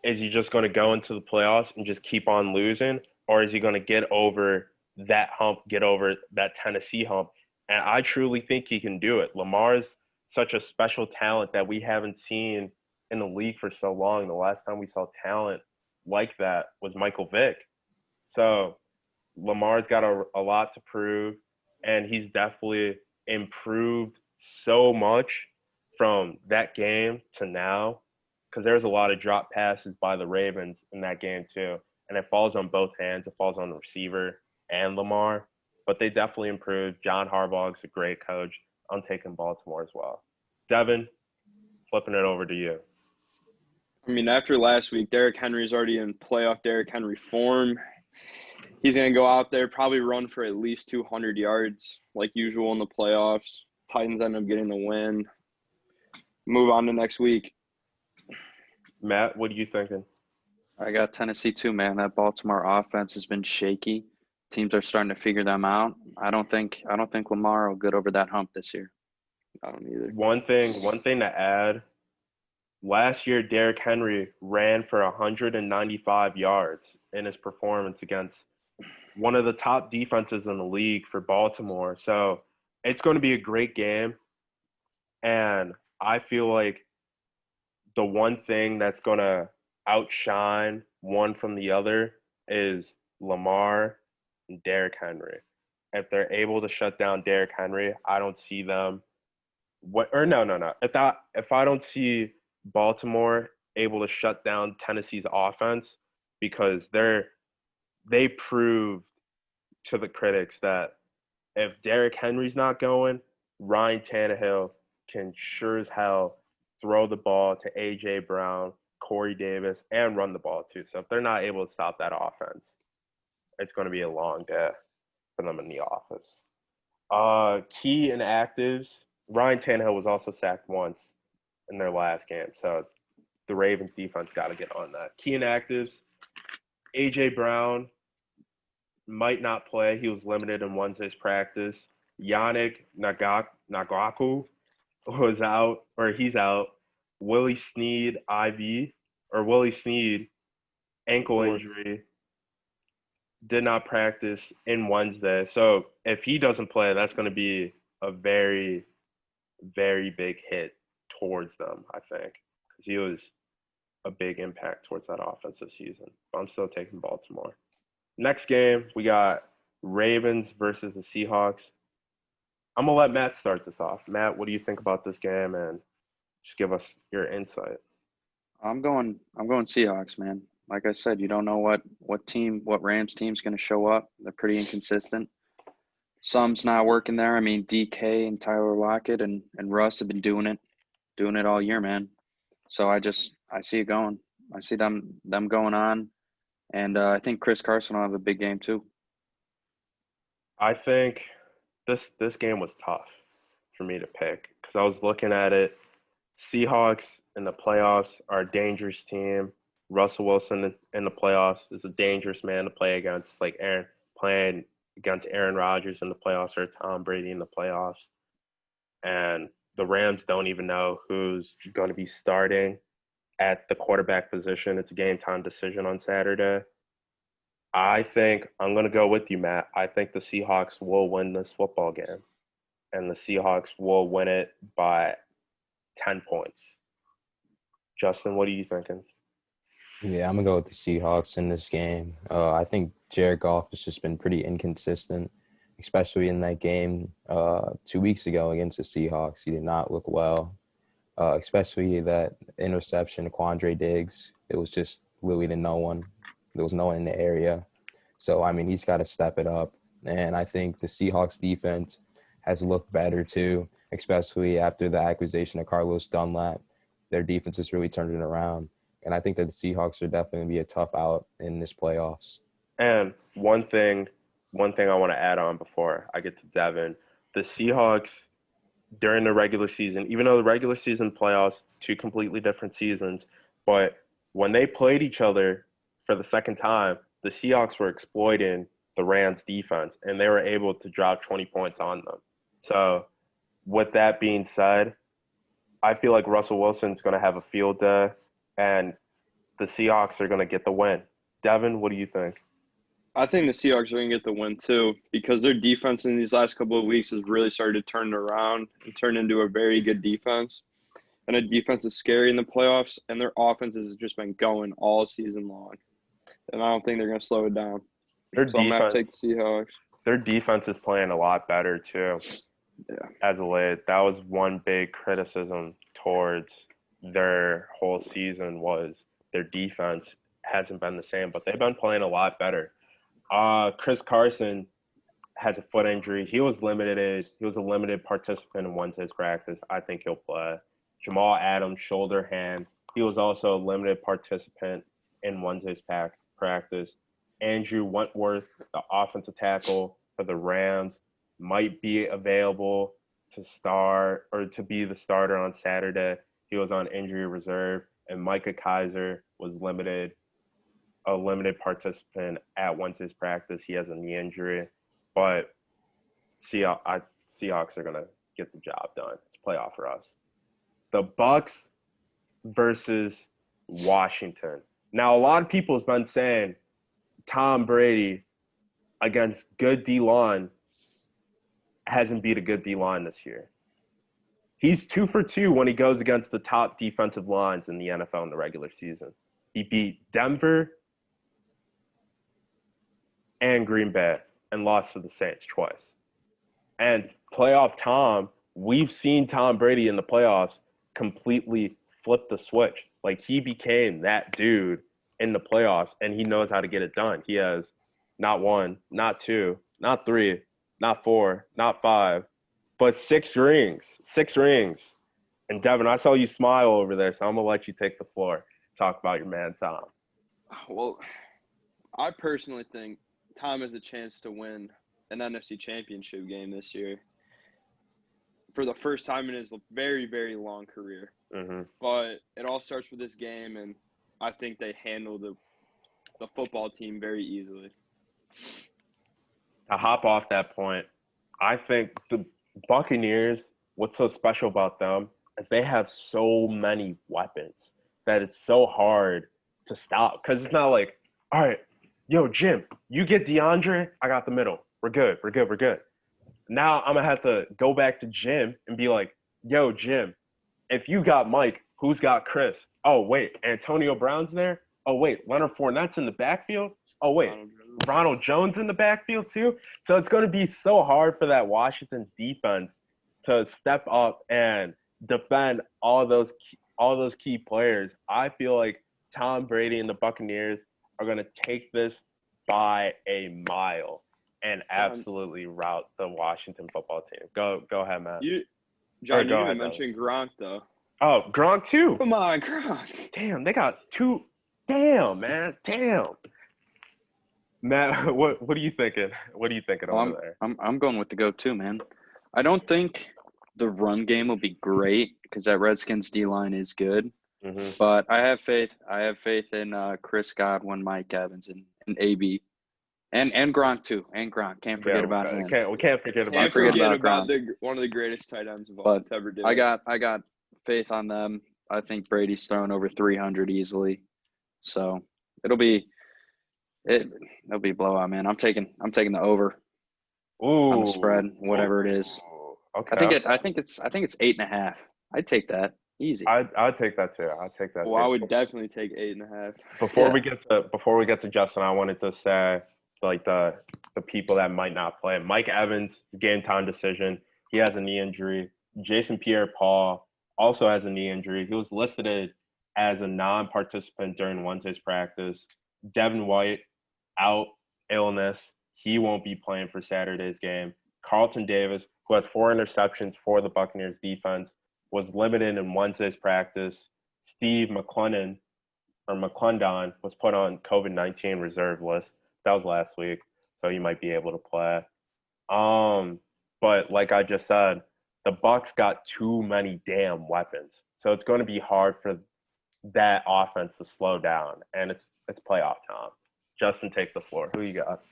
is he just going to go into the playoffs and just keep on losing, or is he going to get over that hump, get over that Tennessee hump? And I truly think he can do it. Lamar's such a special talent that we haven't seen in the league for so long. The last time we saw talent like that was Michael Vick. So Lamar's got a lot to prove, and he's definitely improved so much from that game to now, because there's a lot of drop passes by the Ravens in that game too, and it falls on both hands. It falls on the receiver and Lamar, but they definitely improved. John Harbaugh's a great coach. I'm taking Baltimore as well. Devin, flipping it over to you. I mean, after last week, Derrick Henry's already in playoff Derrick Henry form. He's going to go out there, probably run for at least 200 yards like usual in the playoffs. Titans end up getting the win. Move on to next week. Matt, what are you thinking? I got Tennessee too, man. That Baltimore offense has been shaky. Teams are starting to figure them out. I don't think Lamar will get over that hump this year. I don't either. One thing to add. Last year, Derrick Henry ran for 195 yards in his performance against one of the top defenses in the league for Baltimore. So it's going to be a great game. And I feel like the one thing that's going to outshine one from the other is Lamar and Derrick Henry. If they're able to shut down Derrick Henry, I don't see them. No. If I don't see Baltimore able to shut down Tennessee's offense, because they proved to the critics that if Derrick Henry's not going, Ryan Tannehill can sure as hell throw the ball to A.J. Brown, Corey Davis, and run the ball too. So if they're not able to stop that offense, it's going to be a long day for them in the office. Key inactives. Ryan Tannehill was also sacked once in their last game. So the Ravens defense got to get on that. Key inactives. A.J. Brown might not play. He was limited in Wednesday's practice. Yannick Ngakoue was out, or he's out. Willie Snead, ankle injury, did not practice in Wednesday. So if he doesn't play, that's going to be a very, very big hit towards them, I think, because he was a big impact towards that offense this season. But I'm still taking Baltimore. Next game, we got Ravens versus the Seahawks. I'm going to let Matt start this off. Matt, what do you think about this game? And just give us your insight. I'm going Seahawks, man. Like I said, you don't know what Rams team's going to show up. They're pretty inconsistent. Some's not working there. I mean, DK and Tyler Lockett and Russ have been doing it all year, man. So I see it going. I see them going on, and I think Chris Carson will have a big game too. I think this game was tough for me to pick because I was looking at it. Seahawks in the playoffs are a dangerous team. Russell Wilson in the playoffs is a dangerous man to play against, like playing against Aaron Rodgers in the playoffs or Tom Brady in the playoffs. And the Rams don't even know who's going to be starting at the quarterback position. It's a game time decision on Saturday. I think I'm going to go with you, Matt. I think the Seahawks will win this football game, and the Seahawks will win it by 10 points. Justin, what are you thinking? Yeah, I'm gonna go with the Seahawks in this game. I think Jared Goff has just been pretty inconsistent, especially in that game 2 weeks ago against the Seahawks. He did not look well, especially that interception to Quandre Diggs. It was just really to no one. There was no one in the area. So, I mean, he's got to step it up. And I think the Seahawks defense has looked better too, especially after the acquisition of Carlos Dunlap. Their defense has really turned it around. And I think that the Seahawks are definitely going to be a tough out in this playoffs. And one thing I want to add on before I get to Devin, the Seahawks during the regular season, even though the regular season playoffs, two completely different seasons, but when they played each other for the second time, the Seahawks were exploiting the Rams defense, and they were able to drop 20 points on them. So with that being said, I feel like Russell Wilson's going to have a field day, and the Seahawks are going to get the win. Devin, what do you think? I think the Seahawks are going to get the win too because their defense in these last couple of weeks has really started to turn around and turn into a very good defense. And a defense is scary in the playoffs, and their offense has just been going all season long. And I don't think they're going to slow it down. So I'm going to have to take the Seahawks. Their defense is playing a lot better too. Yeah. As of late, that was one big criticism towards their whole season was their defense hasn't been the same, but they've been playing a lot better. Chris Carson has a foot injury. He was limited. He was a limited participant in Wednesday's practice. I think he'll play. Jamal Adams, shoulder, hand. He was also a limited participant in Wednesday's practice. Andrew Wentworth, the offensive tackle for the Rams, might be available to start or to be the starter on Saturday. He was on injury reserve, and Micah Kaiser was a limited participant at Wednesday's practice. He has a knee injury, but Seahawks are going to get the job done. It's playoff for us. The Bucs versus Washington. Now, a lot of people have been saying Tom Brady against good D-line hasn't beat a good D-line this year. He's 2 for 2 when he goes against the top defensive lines in the NFL in the regular season. He beat Denver and Green Bay and lost to the Saints twice. And playoff Tom, we've seen Tom Brady in the playoffs completely flip the switch. Like, he became that dude in the playoffs, and he knows how to get it done. He has not 1, not 2, not 3, not 4, not 5, but 6 rings. 6 rings. And Devin, I saw you smile over there, so I'm going to let you take the floor. Talk about your man, Tom. Well, I personally think Tom has a chance to win an NFC championship game this year for the first time in his very, very long career. Mm-hmm. But it all starts with this game, and I think they handle the football team very easily. To hop off that point, I think the Buccaneers, what's so special about them is they have so many weapons that it's so hard to stop. Because it's not like, all right, yo, Jim, you get DeAndre, I got the middle. We're good. Now I'm going to have to go back to Jim and be like, yo, Jim, if you got Mike, who's got Chris? Oh, wait, Antonio Brown's there? Oh, wait, Leonard Fournette's in the backfield? Oh, wait, Ronald Jones in the backfield too? So it's going to be so hard for that Washington defense to step up and defend all those key players. I feel like Tom Brady and the Buccaneers are going to take this by a mile and absolutely rout the Washington football team. Go ahead, Matt. John, you didn't mention Gronk, though. Oh, Gronk, too. Come on, Gronk. Damn, they got 2. Damn, man. Damn. Matt, what are you thinking? What are you thinking over there? I'm going with the go too, man. I don't think the run game will be great because that Redskins D-line is good. Mm-hmm. But I have faith. I have faith in Chris Godwin, Mike Evans, and AB. And Gronk too. And Gronk. Can't forget about him. We can't forget about Can't forget about Gronk. one of the greatest tight ends of all to ever do. I got faith on them. I think Brady's thrown over 300 easily. So it'll be It'll be a blowout, man. I'm taking the over Ooh. on the spread, whatever it is. Okay. I think it's 8.5. I'd take that easy. I'd take that too. Well, I would definitely take 8.5. Before we get to Justin, I wanted to say like the people that might not play. Mike Evans, game time decision. He has a knee injury. Jason Pierre-Paul also has a knee injury. He was listed as a non-participant during Wednesday's practice. Devin White out, illness. He won't be playing for Saturday's game. Carlton Davis, who has 4 interceptions for the Buccaneers defense, was limited in Wednesday's practice. Steve McClendon was put on COVID-19 reserve list. That was last week, so he might be able to play. But like I just said, the Bucs got too many damn weapons, so it's going to be hard for that offense to slow down, and it's playoff time. Justin, take the floor. Who you got?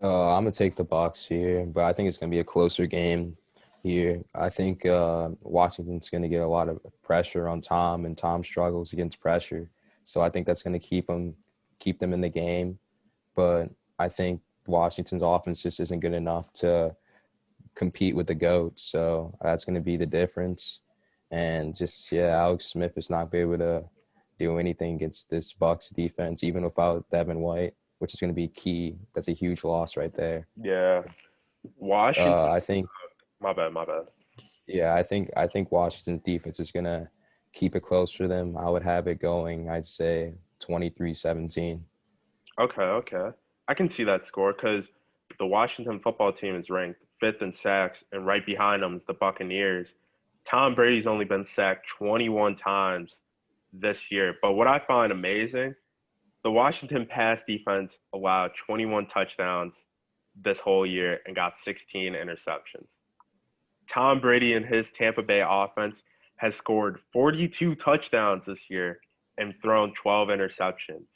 I'm gonna take the Bucs here, but I think it's gonna be a closer game here. I think Washington's gonna get a lot of pressure on Tom, and Tom struggles against pressure, so I think that's gonna keep them in the game. But I think Washington's offense just isn't good enough to compete with the GOAT, so that's gonna be the difference. And just Alex Smith is not be able to do anything against this Bucs defense, even without Devin White, which is going to be key. That's a huge loss right there. Yeah, Washington. I think. My bad. Yeah, I think Washington's defense is going to keep it close for them. I would have it going, I'd say 23-17. Okay. I can see that score because the Washington football team is ranked 5th in sacks, and right behind them is the Buccaneers. Tom Brady's only been sacked 21 times this year. But what I find amazing, the Washington pass defense allowed 21 touchdowns this whole year and got 16 interceptions. Tom Brady and his Tampa Bay offense has scored 42 touchdowns this year and thrown 12 interceptions.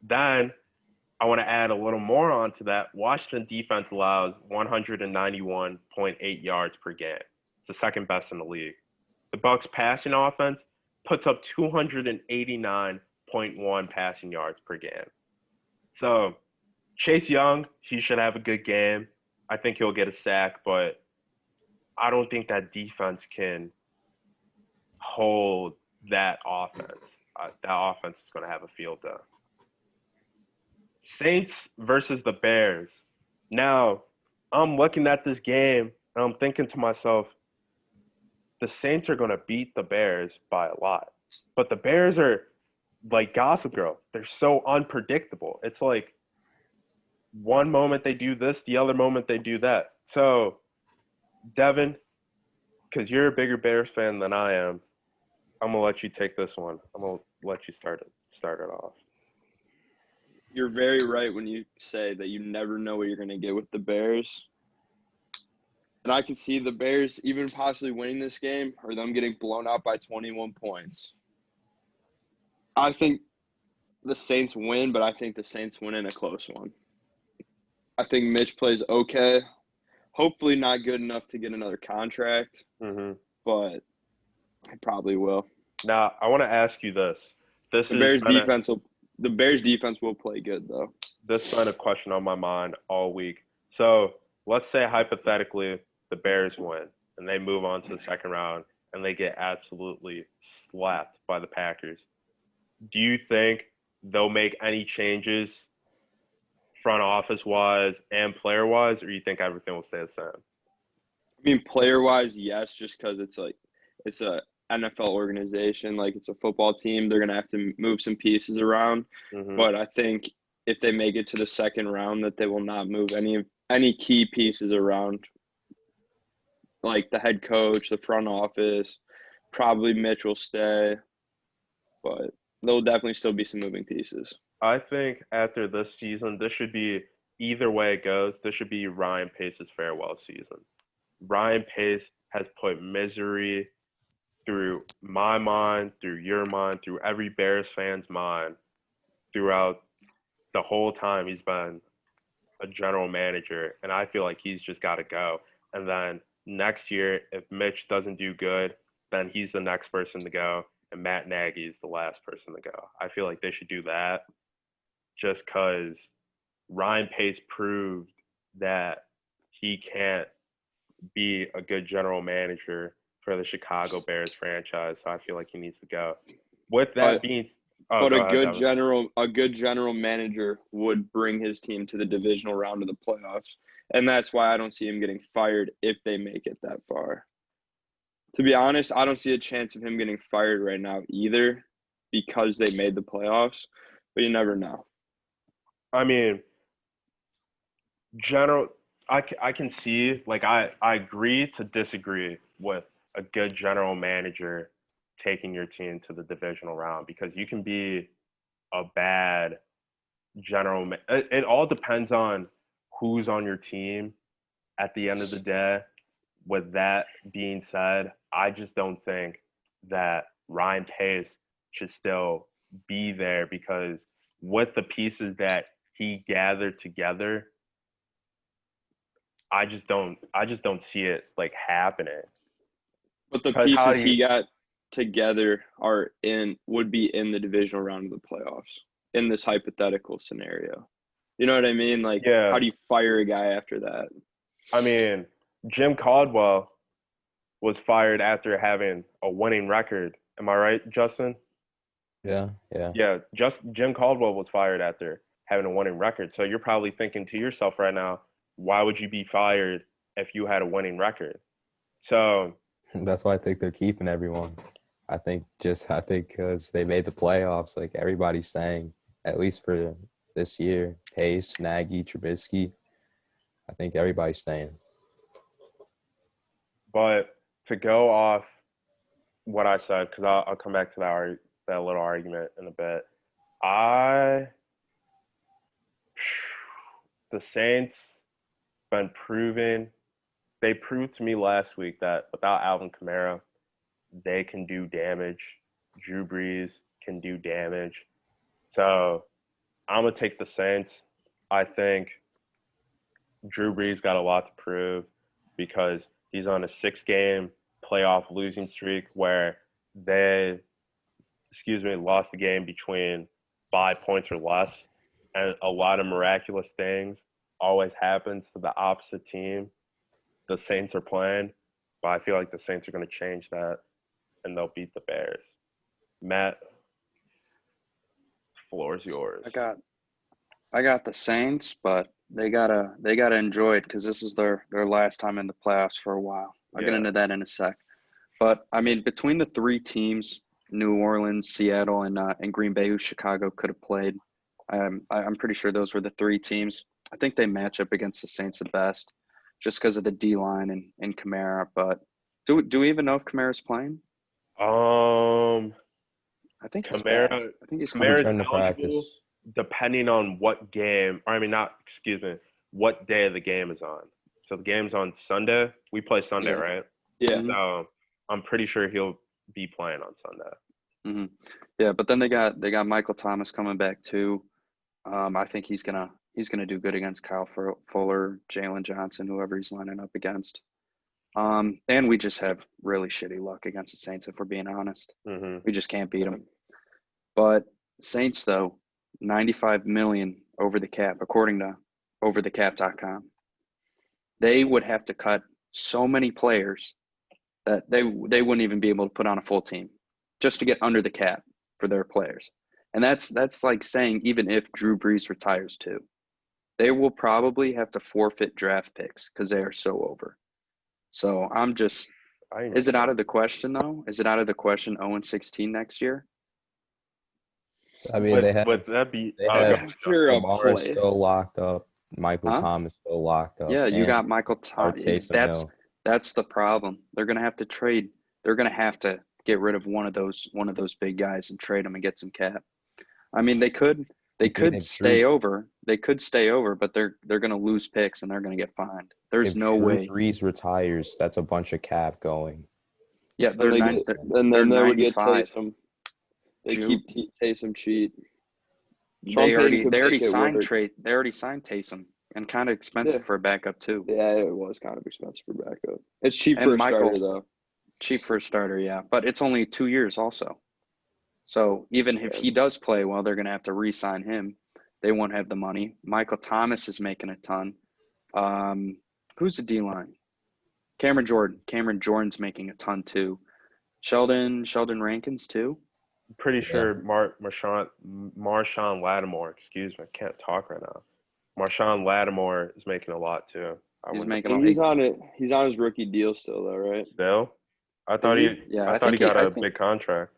Then I want to add a little more onto that. Washington defense allows 191.8 yards per game. It's the second best in the league. The Bucs passing offense puts up 289.1 passing yards per game. So Chase Young, he should have a good game. I think he'll get a sack, but I don't think that defense can hold that offense. That offense is going to have a field day. Saints versus the Bears. Now, I'm looking at this game, and I'm thinking to myself, the Saints are going to beat the Bears by a lot. But the Bears are like Gossip Girl. They're so unpredictable. It's like one moment they do this, the other moment they do that. So, Devin, because you're a bigger Bears fan than I am, I'm going to let you take this one. I'm going to let you start it off. You're very right when you say that you never know what you're going to get with the Bears. And I can see the Bears even possibly winning this game or them getting blown out by 21 points. I think the Saints win, but I think the Saints win in a close one. I think Mitch plays okay. Hopefully not good enough to get another contract, but I probably will. Now, I want to ask you this. The Bears defense will play good, though. This has been a question on my mind all week. So let's say hypothetically the Bears win and they move on to the second round and they get absolutely slapped by the Packers. Do you think they'll make any changes front office-wise and player-wise, or you think everything will stay the same? I mean, player-wise, yes, just because it's a NFL organization, like it's a football team. They're going to have to move some pieces around. But I think if they make it to the second round, that they will not move any key pieces around, like the head coach, the front office. Probably Mitch will stay, but there'll definitely still be some moving pieces. I think after this season, this should be, either way it goes, this should be Ryan Pace's farewell season. Ryan Pace has put misery through my mind, through your mind, through every Bears fan's mind throughout the whole time he's been a general manager, and I feel like he's just got to go. And then next year, if Mitch doesn't do good, then he's the next person to go, and Matt Nagy is the last person to go. I feel like they should do that. just because Ryan Pace proved that he can't be a good general manager for the Chicago Bears franchise. So I feel like he needs to go. With that being but a good general manager would bring his team to the divisional round of the playoffs. And that's why I don't see him getting fired if they make it that far. To be honest, I don't see a chance of him getting fired right now either because they made the playoffs, but you never know. I mean, I can see, like, I agree to disagree with a good general manager taking your team to the divisional round, because you can be a bad it all depends on who's on your team at the end of the day. With that being said, I just don't think that Ryan Pace should still be there, because with the pieces that he gathered together, I just don't see it like happening. But the pieces he got together would be in the divisional round of the playoffs in this hypothetical scenario. You know what I mean? Like, How do you fire a guy after that? I mean, Jim Caldwell was fired after having a winning record. Am I right, Justin? Yeah. Yeah, Jim Caldwell was fired after having a winning record. So you're probably thinking to yourself right now, why would you be fired if you had a winning record? So that's why I think they're keeping everyone. I think because they made the playoffs, like everybody's staying, at least for this year. Pace, Nagy, Trubisky. I think everybody's staying. But to go off what I said, because I'll come back to that little argument in a bit. The Saints been proving. They proved to me last week that without Alvin Kamara, they can do damage. Drew Brees can do damage. So I'm going to take the Saints. I think Drew Brees got a lot to prove, because he's on a 6-game playoff losing streak where they, lost the game between 5 points or less. And a lot of miraculous things always happens to the opposite team the Saints are playing. But I feel like the Saints are going to change that, and they'll beat the Bears. Matt, the floor is yours. I got the Saints, but they gotta enjoy it, because this is their last time in the playoffs for a while. I'll get into that in a sec. But I mean, between the three teams, New Orleans, Seattle, and Green Bay, who Chicago could have played, I'm pretty sure those were the three teams. I think they match up against the Saints the best, just because of the D-line and Kamara. But do we even know if Kamara's playing? I think Kamara. I think he's Kamara's eligible, practice, depending on what game. What day the game is on. So the game's on Sunday. We play Sunday, right? Yeah. So I'm pretty sure he'll be playing on Sunday. Mm-hmm. Yeah, but then they got Michael Thomas coming back too. I think he's gonna do good against Kyle Fuller, Jalen Johnson, whoever he's lining up against. And we just have really shitty luck against the Saints, if we're being honest. Mm-hmm. We just can't beat them. But Saints, though, $95 million over the cap, according to overthecap.com. They would have to cut so many players that they wouldn't even be able to put on a full team just to get under the cap for their players. And that's like saying even if Drew Brees retires too, they will probably have to forfeit draft picks because they are so over. So is it out of the question though? Is it out of the question 0-16 next year? I mean, they have Lamar still locked up, Michael Thomas still locked up. Yeah, you got Michael Thomas. That's the problem. They're gonna have to trade. They're gonna have to get rid of one of those big guys and trade them and get some cap. I mean, they could stay over. They could stay over, but they're gonna lose picks and they're gonna get fined. There's no way. If Brees retires, that's a bunch of cap going. Yeah, then they would get Taysom. They keep Taysom cheat. They already signed Taysom, and kind of expensive for a backup too. Yeah, it was kind of expensive for backup. It's cheap for a starter though. Cheap for a starter, yeah, but it's only 2 years also. So even if he does play well, they're going to have to re-sign him. They won't have the money. Michael Thomas is making a ton. Who's the D-line? Cameron Jordan. Cameron Jordan's making a ton too. Sheldon Rankins too. I'm pretty Yeah. sure Marshawn Lattimore, excuse me, I can't talk right now. Marshawn Lattimore is making a lot too. He's making And he's on it. He's on his rookie deal still, though, right? Still? I thought he? he Yeah, I I thought he think got I a think- big contract.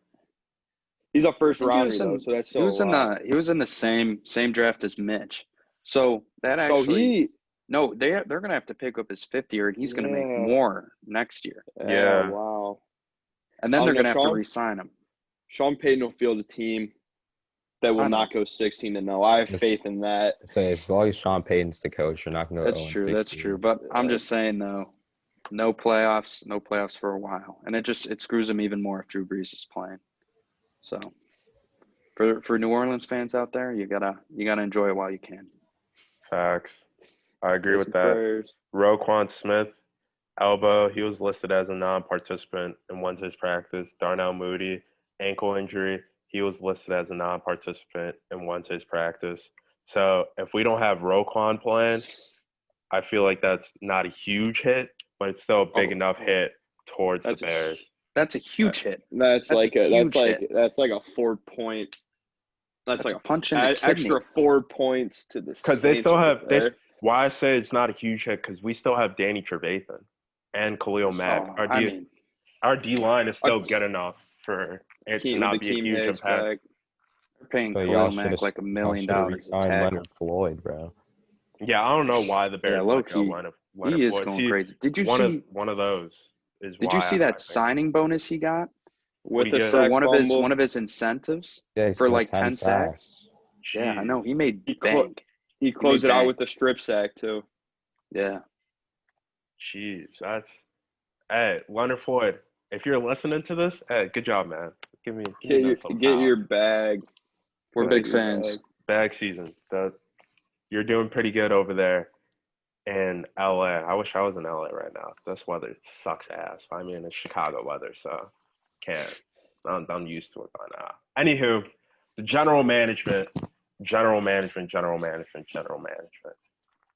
He's a first I think he rounder was in- though, so that's he still was a in lot. the he was in the same draft as Mitch. So that So actually no, they're gonna have to pick up his fifth year, and he's gonna make Yeah. more next year. Yeah. Wow. And then I they're don't gonna know, have to Sean? re-sign him. Sean Payton will field a team that I will know. not go 16-0. I have Yes. faith in that. So as long as Sean Payton's the coach, you're not going to go That's true. That's true. But I'm just saying though, no playoffs for a while, and it screws them even more if Drew Brees is playing. So for New Orleans fans out there, you gotta enjoy it while you can. Facts. I agree Say with some that. prayers. Roquan Smith, elbow, he was listed as a non-participant in Wednesday's practice. Darnell Mooney, ankle injury, he was listed as a non-participant in Wednesday's practice. So if we don't have Roquan playing, I feel like that's not a huge hit, but it's still a big enough hit towards the That's- Bears. That's a huge hit. That's That's a like a huge that's like a 4-point. That's like a punch in the kidney. extra 4 points to the Because they Saints still right have there. why I say it's not a huge hit, because we still have Danny Trevathan and Khalil Mack. So, I mean, Our D line is still good enough for it to not be a huge Hicks impact. back. they're paying So y'all Khalil should Mack have like $1 million a re-signed tackle. Leonard Floyd, bro. Yeah, I don't know why the Bears low let go key, Leonard He is Floyd. going See, crazy. Did you one see? of those is Did why you see I that think- signing bonus he got With What'd the he get? sack for one fumble. of his incentives Yeah, he's for got like 10 sacks? Yeah, I know. Jeez. He made He bank. He closed it out bank. with the strip sack too. Yeah. Jeez, hey, Leonard Floyd, if you're listening to this, hey, good job, man. Give me Get your bag. We're Get big your fans. bag season. You're doing pretty good over there in LA. I wish I was in LA right now. This weather sucks ass. I mean, it's Chicago weather, so can't. I'm used to it by now. Anywho, the general management.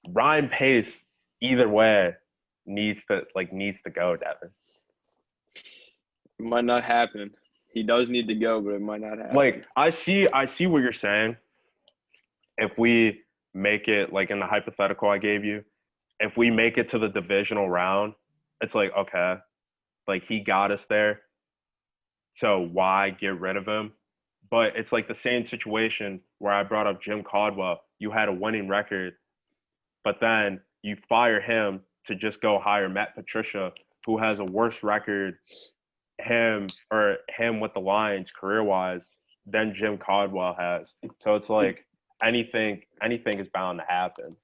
Ryan Pace, either way, needs to go, Devin. It might not happen. He does need to go, but it might not happen. Like I see what you're saying. If we make it, like in the hypothetical I gave you, if we make it to the divisional round, it's like, okay, like he got us there, so why get rid of him? But it's like the same situation where I brought up Jim Caldwell. You had a winning record, but then you fire him to just go hire Matt Patricia, who has a worse record, him with the Lions career-wise, than Jim Caldwell has. So it's like anything is bound to happen.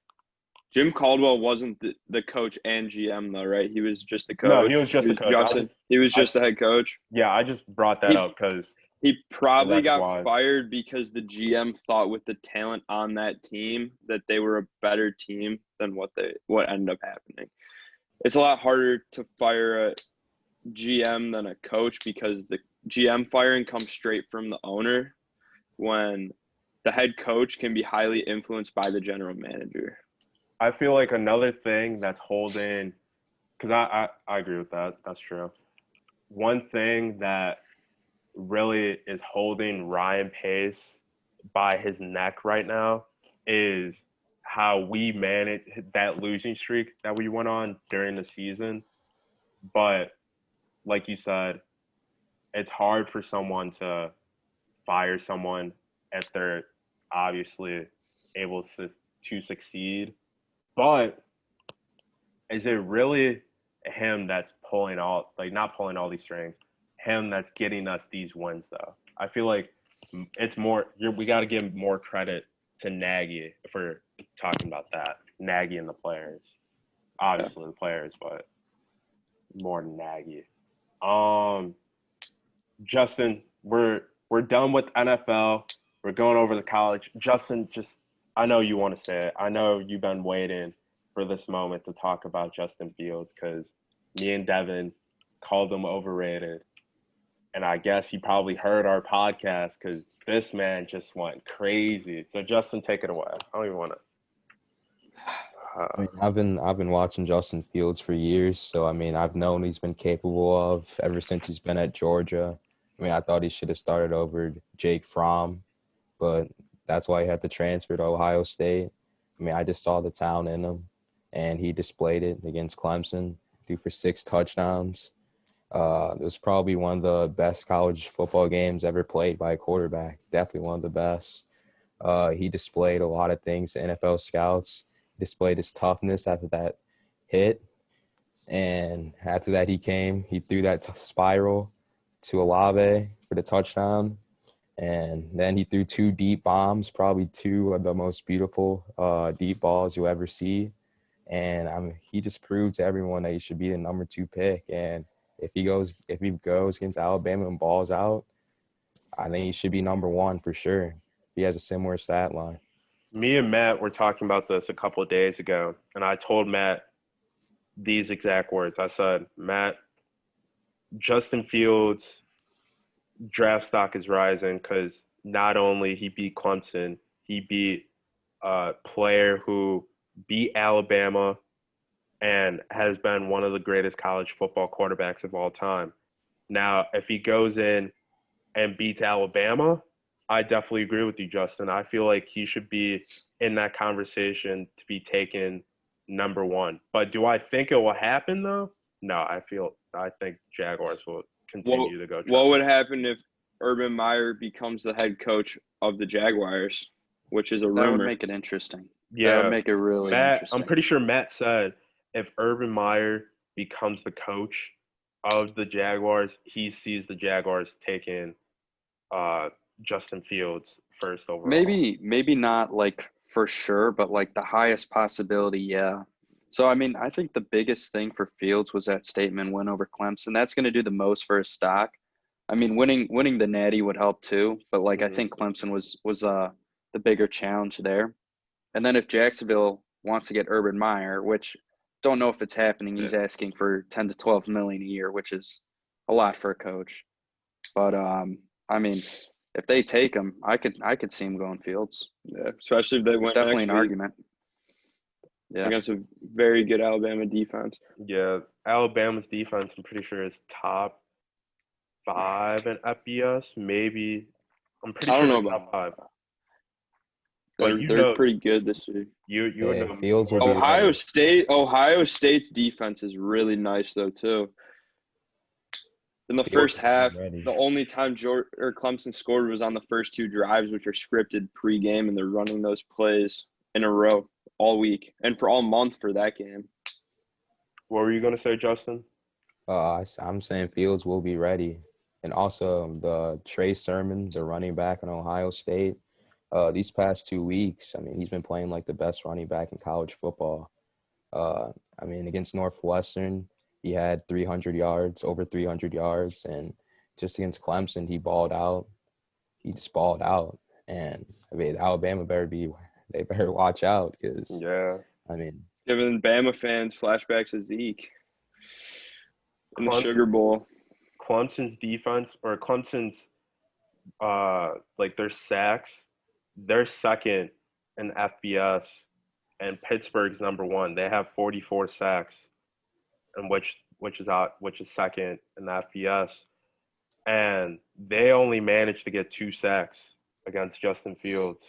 Jim Caldwell wasn't the coach and GM though, right? He was just the coach. No, he was just the coach. He was just the head coach. Yeah, I just brought that up because He probably got That's why. fired because the GM thought with the talent on that team that they were a better team than what ended up happening. It's a lot harder to fire a GM than a coach because the GM firing comes straight from the owner when the head coach can be highly influenced by the general manager. I feel like another thing that's holding, because I agree with that. That's true. One thing that really is holding Ryan Pace by his neck right now is how we managed that losing streak that we went on during the season. But like you said, it's hard for someone to fire someone if they're obviously able to succeed. But is it really him that's not pulling all these strings, him that's getting us these wins though? I feel like it's more, we got to give more credit to Nagy if we're talking about that. Nagy and the players. Obviously the players, but more Nagy. Justin, we're done with NFL. We're going over the college. Justin, I know you want to say it. I know you've been waiting for this moment to talk about Justin Fields because me and Devin called him overrated. And I guess you probably heard our podcast because This man just went crazy. So Justin, take it away. I don't even want to. I mean, I've been watching Justin Fields for years, so I mean, I've known he's been capable of ever since he's been at Georgia. I mean, I thought he should have started over Jake Fromm, but that's why he had to transfer to Ohio State. I mean, I just saw the talent in him, and he displayed it against Clemson, threw for 6 touchdowns. It was probably one of the best college football games ever played by a quarterback. Definitely one of the best. He displayed a lot of things to NFL scouts. He displayed his toughness after that hit. And after that, he threw that spiral to Olave for the touchdown. And then he threw 2 deep bombs, probably 2 of the most beautiful deep balls you'll ever see. And I mean, he just proved to everyone that he should be the number 2 pick. And if he goes against Alabama and balls out, I think he should be number 1 for sure. He has a similar stat line. Me and Matt were talking about this a couple of days ago, and I told Matt these exact words. I said, Matt, Justin Fields' draft stock is rising because not only he beat Clemson, he beat a player who beat Alabama and has been one of the greatest college football quarterbacks of all time. Now, if he goes in and beats Alabama, I definitely agree with you, Justin. I feel like he should be in that conversation to be taken number 1. But do I think it will happen, though? No, I think Jaguars will continue to go. What would happen if Urban Meyer becomes the head coach of the Jaguars, which is a rumor? That would make it interesting. Yeah, that would make it really interesting. I'm pretty sure Matt said if Urban Meyer becomes the coach of the Jaguars, he sees the Jaguars taking Justin Fields first overall. Maybe not like for sure, but like the highest possibility, yeah. So I mean, I think the biggest thing for Fields was that statement win over Clemson. That's going to do the most for his stock. I mean, winning the Natty would help too, but like I think Clemson was the bigger challenge there. And then if Jacksonville wants to get Urban Meyer, which don't know if it's happening, he's asking for 10 to 12 million a year, which is a lot for a coach. But I mean, if they take him, I could see him going Fields. Yeah, especially if they win. Definitely an argument. Yeah, against a very good Alabama defense. Yeah, Alabama's defense, I'm pretty sure, is top 5 in FBS. Maybe I'm pretty sure they're top 5. They're pretty good this year. You would know. Fields will be Ohio State's defense is really nice though too. In the first half, the only time Clemson scored was on the first 2 drives, which are scripted pregame, and they're running those plays in a row all week and for all month for that game. What were you going to say, Justin? I'm saying Fields will be ready. And also the Trey Sermon, the running back in Ohio State, these past 2 weeks, I mean, he's been playing like the best running back in college football. I mean, against Northwestern, he had 300 yards, over 300 yards. And just against Clemson, he balled out. He just balled out. And I mean, Alabama they better watch out because, I mean. Giving Bama fans flashbacks of Zeke in the Sugar Bowl. Clemson's defense, or Clemson's, like their sacks, they're second in FBS, and Pittsburgh's number 1. They have 44 sacks, and which is second in the FBS, and they only managed to get 2 sacks against Justin Fields.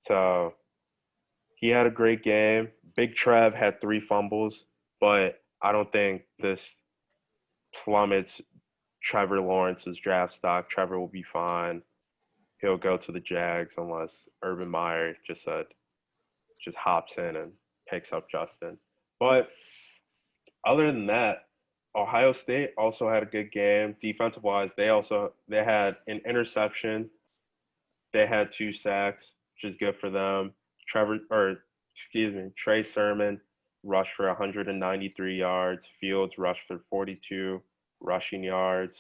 So he had a great game. Big Trev had 3 fumbles, but I don't think this plummets Trevor Lawrence's draft stock. Trevor will be fine. He'll go to the Jags unless Urban Meyer just hops in and picks up Justin. But other than that, Ohio State also had a good game. Defensive wise, they had an interception. They had 2 sacks, which is good for them. Trey Sermon rushed for 193 yards. Fields rushed for 42 rushing yards.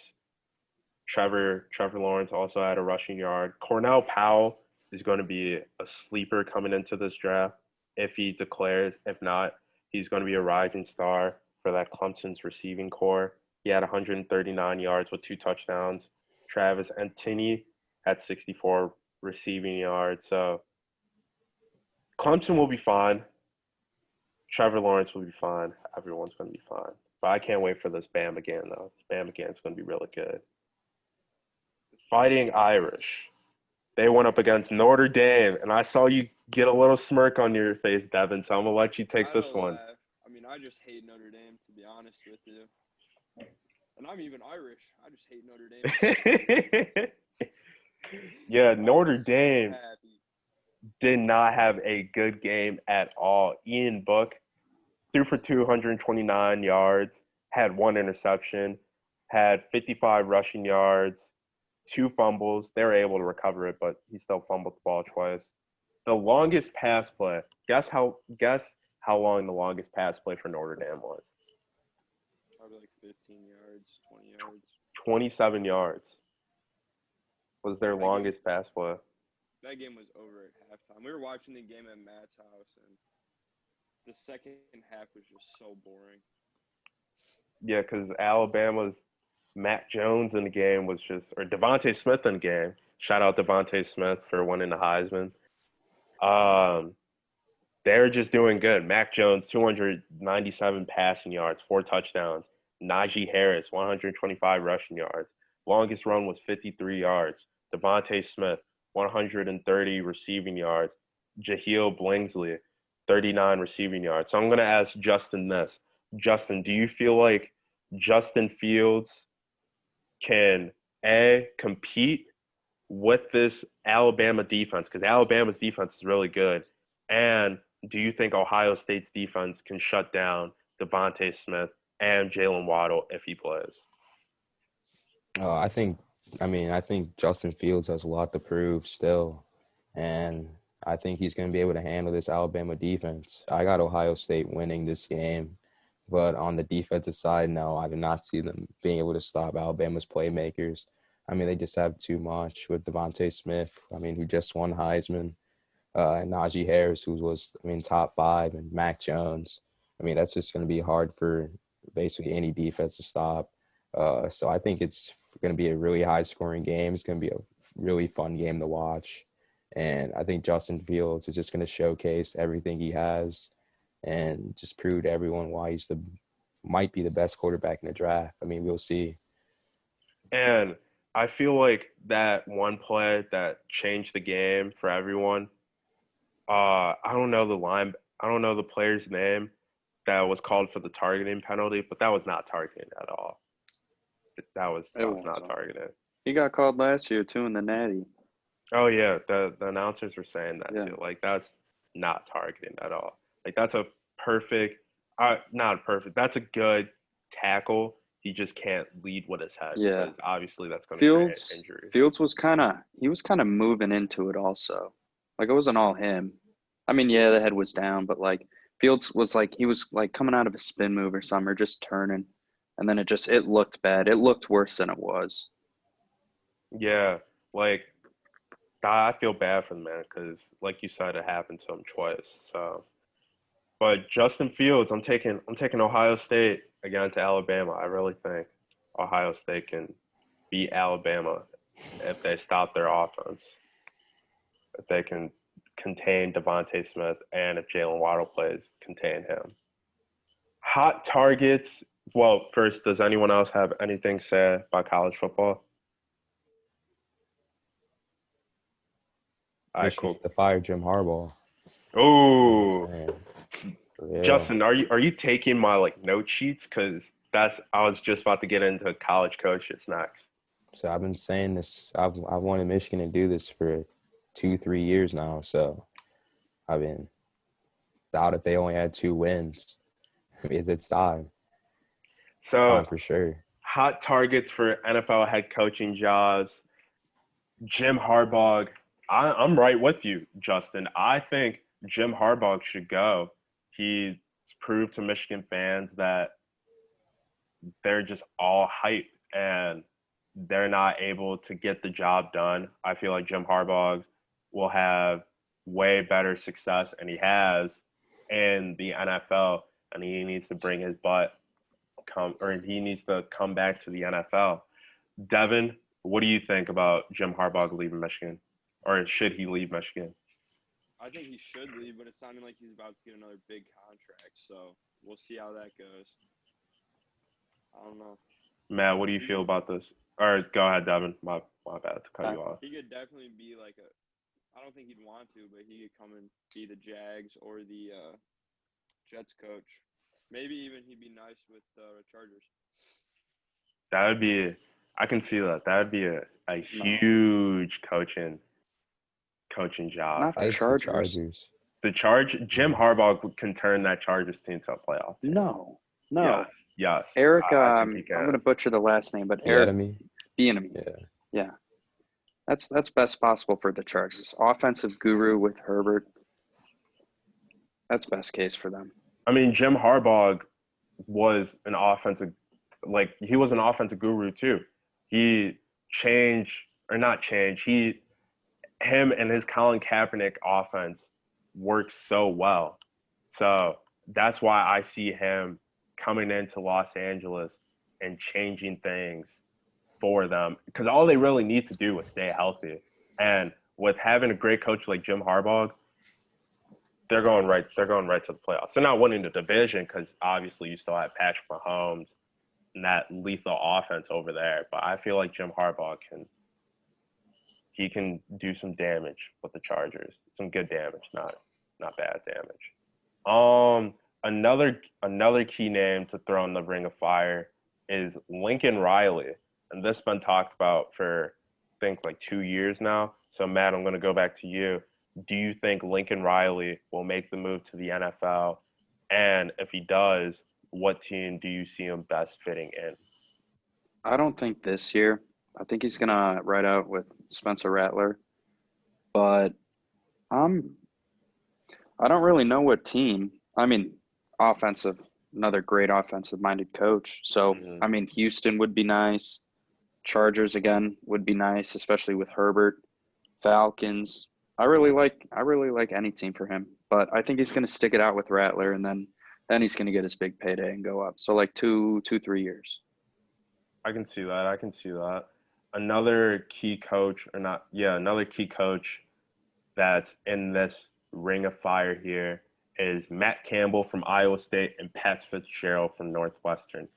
Trevor Lawrence also had a rushing yard. Cornell Powell is going to be a sleeper coming into this draft if he declares. If not, he's going to be a rising star for that Clemson's receiving core. He had 139 yards with 2 touchdowns. Travis Etienne had 64 receiving yards. So Clemson will be fine. Trevor Lawrence will be fine. Everyone's going to be fine. But I can't wait for this Bama game, though. Bama game is going to be really good. Fighting Irish. They went up against Notre Dame, and I saw you get a little smirk on your face, Devin, so I'm going to let you take this one. I mean, I just hate Notre Dame, to be honest with you. And I'm even Irish. I just hate Notre Dame. Yeah, Notre Dame did not have a good game at all. Ian Book threw for 229 yards, had 1 interception, had 55 rushing yards, 2 fumbles. They were able to recover it, but he still fumbled the ball twice. The longest pass play. Guess how long the longest pass play for Notre Dame was? Probably like 15 yards, 20 yards. 27 yards was their longest pass play. That game was over at halftime. We were watching the game at Matt's house, and the second half was just so boring. Yeah, because Alabama's Matt Jones in the game was just, or Devontae Smith in the game. Shout out Devontae Smith for winning the Heisman. They're just doing good. Mac Jones, 297 passing yards, 4 touchdowns. Najee Harris, 125 rushing yards. Longest run was 53 yards. Devontae Smith, 130 receiving yards. Jahleel Blingsley, 39 receiving yards. So I'm going to ask Justin this. Justin, do you feel like Justin Fields can, A, compete with this Alabama defense? Because Alabama's defense is really good. And do you think Ohio State's defense can shut down Devontae Smith and Jalen Waddle if he plays? I think Justin Fields has a lot to prove still, and I think he's going to be able to handle this Alabama defense. I got Ohio State winning this game, but on the defensive side, no, I do not see them being able to stop Alabama's playmakers. I mean, they just have too much with Devontae Smith, who just won Heisman, and Najee Harris, who was, top 5, and Mac Jones. That's just going to be hard for basically any defense to stop. So I think it's going to be a really high-scoring game. It's going to be a really fun game to watch. And I think Justin Fields is just going to showcase everything he has and just prove to everyone why he's might be the best quarterback in the draft. We'll see. And I feel like that one play that changed the game for everyone, I don't know the player's name that was called for the targeting penalty, but that was not targeting at all. That was not targeted. He got called last year too in the Natty. Oh yeah, the announcers were saying that Yeah. too. That's not targeting at all. That's a perfect, not perfect. That's a good tackle. He just can't lead with his head. Yeah. Because obviously that's going to create injury. Fields was kind of moving into it also. It wasn't all him. The head was down, but Fields was he was coming out of a spin move or something, or just turning. And then it looked bad. It looked worse than it was. Yeah, I feel bad for the man because, like you said, it happened to him twice. So, but Justin Fields, I'm taking Ohio State against Alabama. I really think Ohio State can beat Alabama if they stop their offense. If they can contain Devontae Smith, and if Jalen Waddle plays, contain him. Hot targets. Well, first, does anyone else have anything to say about college football? All right, cool. To fire Jim Harbaugh. Oh, yeah. Justin, are you taking my note sheets? Because I was just about to get into college coaches next. So I've been saying this. I've wanted Michigan to do this for 2-3 years now. So doubt if they only had 2 wins. It's time. So for sure. Hot targets for NFL head coaching jobs. Jim Harbaugh. I'm right with you, Justin. I think Jim Harbaugh should go. He's proved to Michigan fans that they're just all hype and they're not able to get the job done. I feel like Jim Harbaugh will have way better success, and he has, in the NFL, and he needs to bring his butt he needs to come back to the NFL. Devin, What do you think about Jim Harbaugh leaving Michigan? Or should he leave Michigan? I think he should leave, but it's sounding like he's about to get another big contract. So we'll see how that goes. I don't know. Matt, what do you feel about this? Or go ahead, Devin. My bad to cut you off. He could definitely be like I don't think he'd want to, but he could come and be the Jags or the Jets coach. Maybe even he'd be nice with the Chargers. That would be – I can see that. That would be a huge coaching job. Not the Chargers. Jim Harbaugh can turn that Chargers team to a playoff team. No. Yes. Eric, I'm going to butcher the last name, but Eric Bieniemy. Yeah. That's best possible for the Chargers. Offensive guru with Herbert. That's best case for them. I mean, Jim Harbaugh was an offensive guru too. Him and his Colin Kaepernick offense works so well. So that's why I see him coming into Los Angeles and changing things for them, because all they really need to do is stay healthy. And with having a great coach like Jim Harbaugh, they're going right to the playoffs. They're not winning the division because obviously you still have Patrick Mahomes and that lethal offense over there. But I feel like Jim Harbaugh can do some damage with the Chargers. Some good damage, not bad damage. Another key name to throw in the ring of fire is Lincoln Riley. And this has been talked about for, I think, like 2 years now. So, Matt, I'm going to go back to you. Do you think Lincoln Riley will make the move to the NFL? And if he does, what team do you see him best fitting in? I don't think this year. I think he's going to ride out with Spencer Rattler. But I don't really know what team. I mean, another great offensive-minded coach. So, I mean, Houston would be nice. Chargers, again, would be nice, especially with Herbert. Falcons. I really like any team for him. But I think he's going to stick it out with Rattler, and then he's going to get his big payday and go up. So, like 3 years. I can see that. Another key coach that's in this ring of fire here is Matt Campbell from Iowa State and Pat Fitzgerald from Northwestern.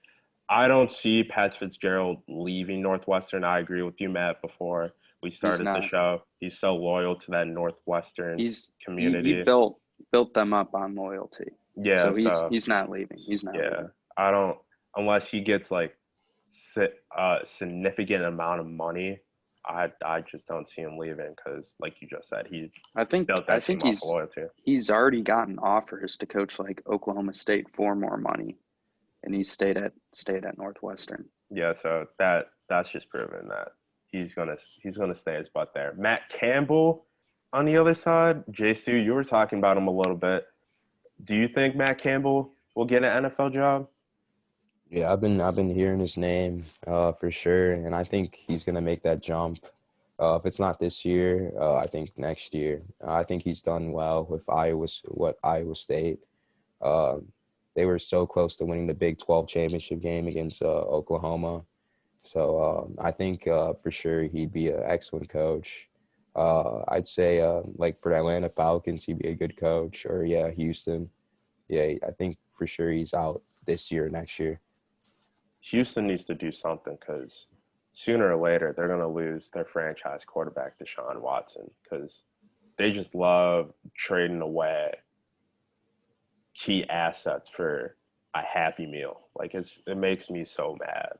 I don't see Pat Fitzgerald leaving Northwestern. I agree with you, Matt, before we started the show. He's so loyal to that Northwestern community. He built them up on loyalty. Yeah. So he's not leaving. He's not leaving. I don't, unless he gets like a significant amount of money, I just don't see him leaving because, like you just said, I think he's already gotten offers to coach like Oklahoma State for more money, and he stayed at Northwestern. Yeah, so that's just proven that he's gonna stay his butt there. Matt Campbell on the other side, Jay Stu, you were talking about him a little bit. Do you think Matt Campbell will get an NFL job? Yeah, I've been hearing his name for sure, and I think he's gonna make that jump. If it's not this year, I think next year. I think he's done well with Iowa State. They were so close to winning the Big 12 championship game against Oklahoma. So I think for sure he'd be an excellent coach. I'd say like for the Atlanta Falcons, he'd be a good coach. Or Houston. Yeah, I think for sure he's out this year, next year. Houston needs to do something because sooner or later they're going to lose their franchise quarterback, Deshaun Watson, because they just love trading away key assets for a Happy Meal. Like it makes me so mad.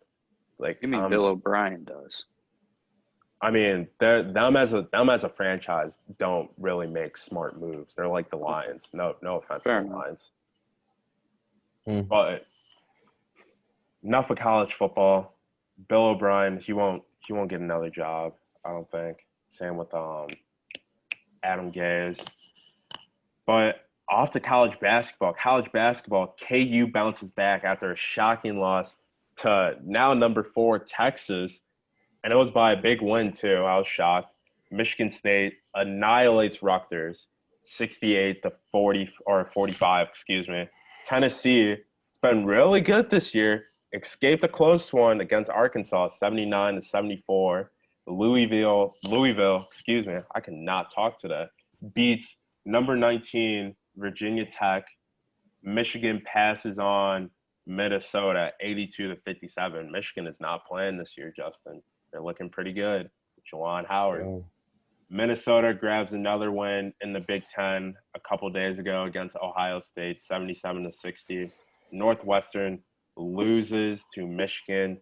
Like you mean Bill O'Brien does? I mean, them as a franchise don't really make smart moves. They're like the Lions. No offense to the Lions. But enough of college football. Bill O'Brien, he won't get another job, I don't think. Same with Adam Gase. But off to college basketball. KU bounces back after a shocking loss to now number 4 Texas, and it was by a big win too. I was shocked. Michigan State annihilates Rutgers, 68-45. Tennessee has been really good this year. Escaped a close one against Arkansas, 79-74. Louisville, excuse me, I cannot talk today, beats number 19 Virginia Tech. Michigan passes on Minnesota 82-57. Michigan is not playing this year, Justin. They're looking pretty good. Juwan Howard. Oh, Minnesota grabs another win in the Big Ten a couple days ago against Ohio State, 77-60. Northwestern loses to Michigan.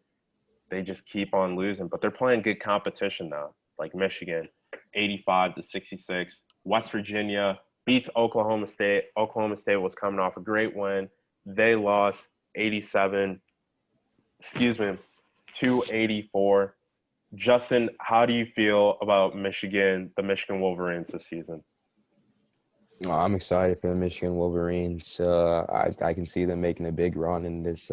They just keep on losing, but they're playing good competition now. Like Michigan, 85-66. West Virginia beats Oklahoma State. Oklahoma State was coming off a great win. They lost 87, excuse me, to 84. Justin, how do you feel about Michigan, the Michigan Wolverines this season? I'm excited for the Michigan Wolverines. I can see them making a big run in this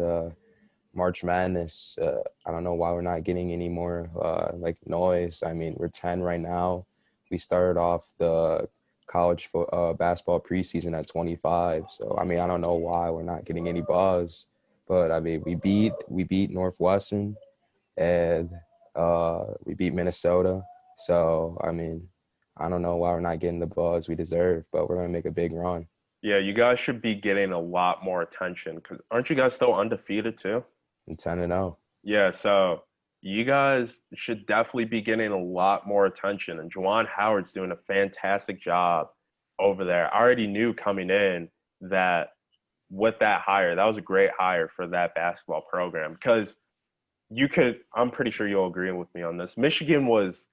March Madness. I don't know why we're not getting any more noise. I mean, we're 10 right now. We started off the college basketball preseason at 25. So I mean, I don't know why we're not getting any buzz. But I mean, we beat Northwestern, and we beat Minnesota. So I mean, I don't know why we're not getting the buzz we deserve, but we're gonna make a big run. Yeah, you guys should be getting a lot more attention because aren't you guys still undefeated too? I'm 10-0. Yeah, so you guys should definitely be getting a lot more attention. And Juwan Howard's doing a fantastic job over there. I already knew coming in that with that hire, that was a great hire for that basketball program because I'm pretty sure you'll agree with me on this. Michigan was,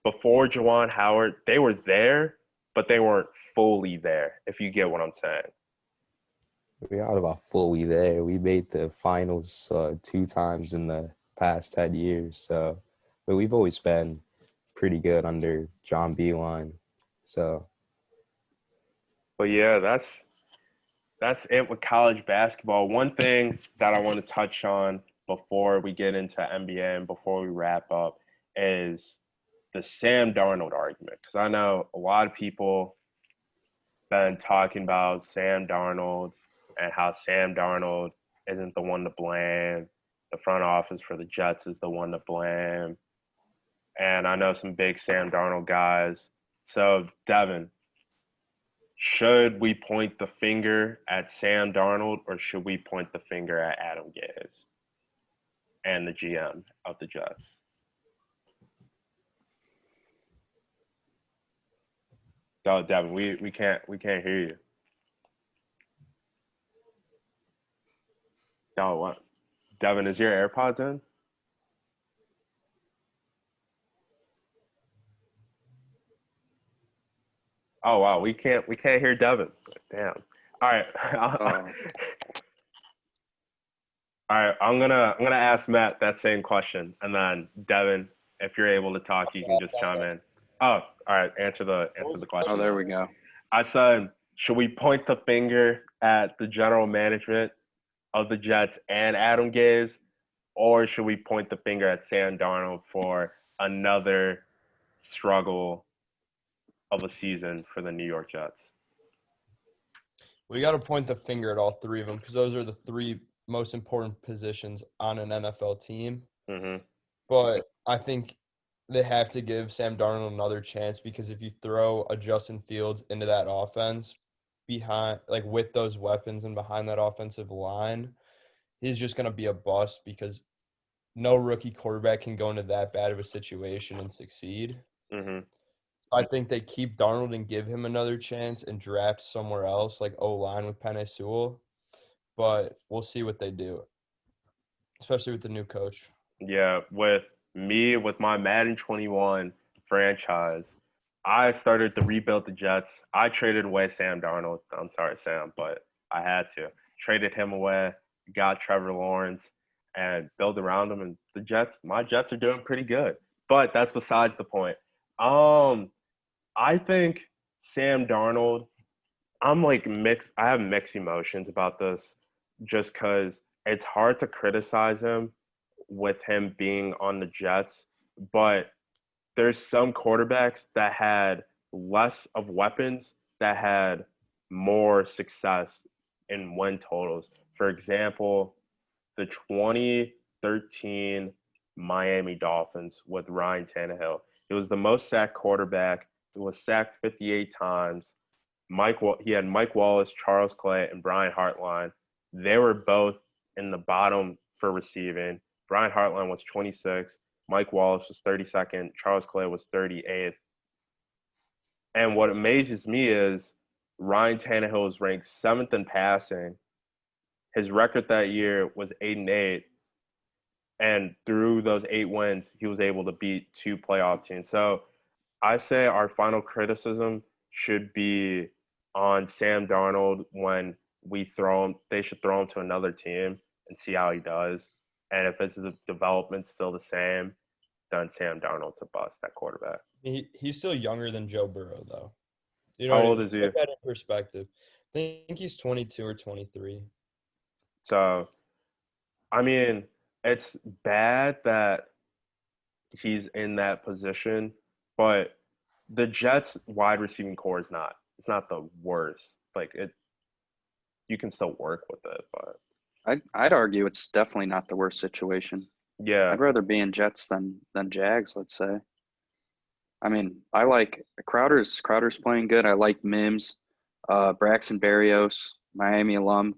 before Juwan Howard, they were there, but they weren't fully there, if you get what I'm saying. We are about fully there. We made the finals 2 times in the past 10 years. So, but we've always been pretty good under John Beeline. So, But yeah, that's it with college basketball. One thing that I want to touch on before we get into NBA and before we wrap up is the Sam Darnold argument. Because I know a lot of people been talking about Sam Darnold and how Sam Darnold isn't the one to blame. The front office for the Jets is the one to blame. And I know some big Sam Darnold guys. So, Devin, should we point the finger at Sam Darnold or should we point the finger at Adam Gase and the GM of the Jets? Oh, Devin, we can't hear you. No, what? Devin, is your AirPods in? Oh wow, we can't hear Devin. Damn. All right. All right, I'm gonna ask Matt that same question, and then Devin, if you're able to talk, you can just chime in. Oh, all right. Answer the question. Oh, there we go. I said, should we point the finger at the general management of the Jets and Adam Gase, or should we point the finger at Sam Darnold for another struggle of a season for the New York Jets? We got to point the finger at all three of them because those are the three most important positions on an NFL team. Mm-hmm. But I think they have to give Sam Darnold another chance because if you throw a Justin Fields into that offense behind, like with those weapons and behind that offensive line, he's just going to be a bust because no rookie quarterback can go into that bad of a situation and succeed. Mm-hmm. I think they keep Darnold and give him another chance and draft somewhere else, like O-line with Penei Sewell. But we'll see what they do, especially with the new coach. Yeah, with my Madden 21 franchise, I started to rebuild the Jets. I traded away Sam Darnold. I'm sorry, Sam, but I had to. Traded him away, got Trevor Lawrence, and build around him. And my Jets are doing pretty good. But that's besides the point. I think Sam Darnold, I'm like mixed. I have mixed emotions about this just because it's hard to criticize him with him being on the Jets, but there's some quarterbacks that had less of weapons that had more success in win totals. For example, the 2013 Miami Dolphins with Ryan Tannehill. He was the most sacked quarterback. He was sacked 58 times. He had Mike Wallace, Charles Clay, and Brian Hartline. They were both in the bottom for receiving. Brian Hartline was 26. Mike Wallace was 32nd. Charles Clay was 38th. And what amazes me is Ryan Tannehill is ranked 7th in passing. His record that year was 8-8. And through those 8 wins, he was able to beat 2 playoff teams. So I say our final criticism should be on Sam Darnold when they should throw him to another team and see how he does. And if his development's still the same, then Sam Darnold's a bust at quarterback. He's still younger than Joe Burrow, though. You know, How old is he? Put that in perspective. I think he's 22 or 23. So, I mean, it's bad that he's in that position, but the Jets wide receiving core is not. It's not the worst. Like you can still work with it, but I'd argue it's definitely not the worst situation. yeah, I'd rather be in Jets than Jags, let's say. I mean, I like Crowder's playing good. I like Mims, Braxton Berrios, Miami alum.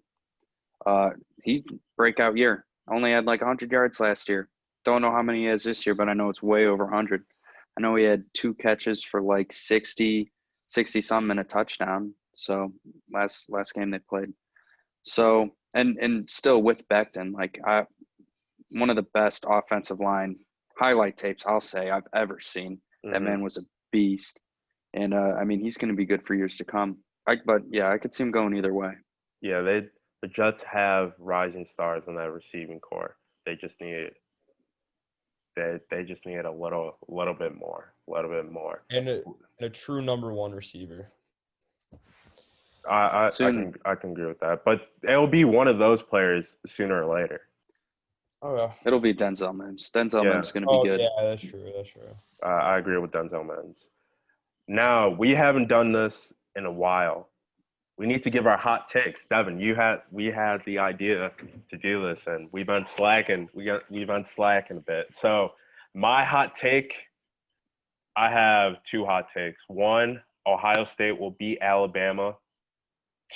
He breakout year. Only had like 100 yards last year. Don't know how many he has this year, but I know it's way over 100. I know he had 2 catches for like 60 something and a touchdown. So last game they played. So and still with Becton, like one of the best offensive line highlight tapes I'll say I've ever seen. That man was a beast. And I mean he's gonna be good for years to come. But yeah, I could see him going either way. Yeah, the Jets have rising stars in that receiving core. They just need they just need a little bit more. And a true number 1 receiver. I can agree with that, but it'll be one of those players sooner or later. Oh yeah. It'll be Denzel Mims. Mims is going to be good. Yeah, that's true. I agree with Denzel Mims. Now, we haven't done this in a while. We need to give our hot takes. Devin, we had the idea to do this, and we've been slacking. We've been slacking a bit. So, my hot take, I have 2 hot takes. 1, Ohio State will beat Alabama.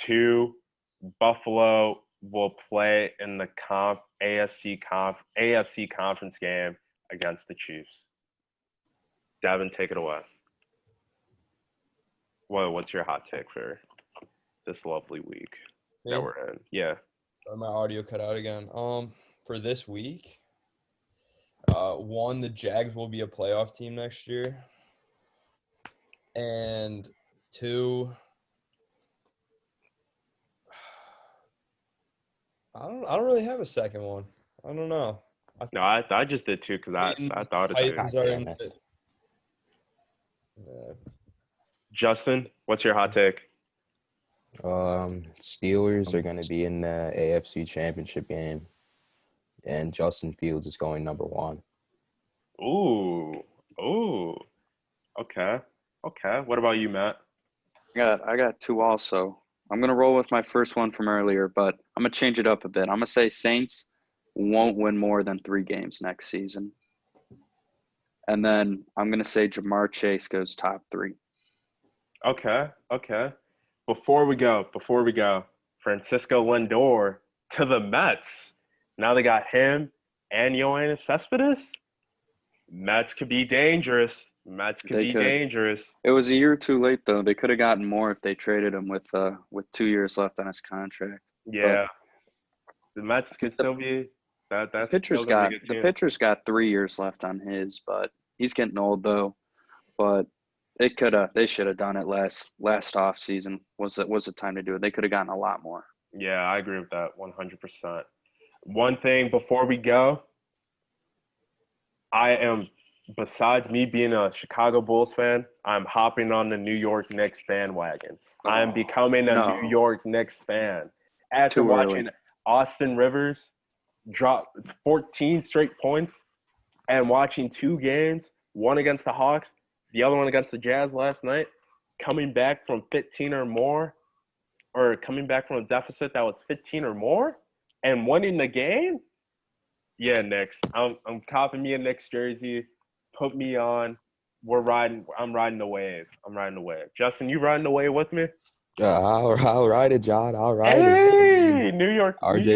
2, Buffalo will play in the AFC conference game against the Chiefs. Devin, take it away. Well, what's your hot take for this lovely week that we're in? Yeah. My audio cut out again. For this week, 1, the Jags will be a playoff team next year, and 2, I don't really have a second one. I don't know. No, I just did 2 because I thought of God damn it. it. Justin, what's your hot take? Steelers are going to be in the AFC Championship game, and Justin Fields is going number 1. Ooh. Okay. What about you, Matt? I got 2 also. I'm going to roll with my first one from earlier, but I'm going to change it up a bit. I'm going to say Saints won't win more than 3 games next season. And then I'm going to say Jamar Chase goes top 3. Okay. Before we go, Francisco Lindor to the Mets. Now they got him and Yoenis Cespedes. Mets could be dangerous. It was a year too late, though. They could have gotten more if they traded him with 2 years left on his contract. Yeah, but the Mets could still be that. The pitcher's got 3 years left on his, but he's getting old though. But they should have done it last off season. Was the time to do it? They could have gotten a lot more. Yeah, I agree with that 100%. One thing before we go, besides me being a Chicago Bulls fan, I'm hopping on the New York Knicks bandwagon. I am becoming a New York Knicks fan. After watching Austin Rivers drop 14 straight points and watching 2 games, one against the Hawks, the other one against the Jazz last night, coming back from 15 or more, or coming back from a deficit that was 15 or more, and winning the game, Yeah, Knicks. I'm copping me a Knicks jersey. Put me on. I'm riding the wave. Justin, you riding the wave with me? I'll ride it, John. I'll ride it. I mean, Hey, New York Knicks.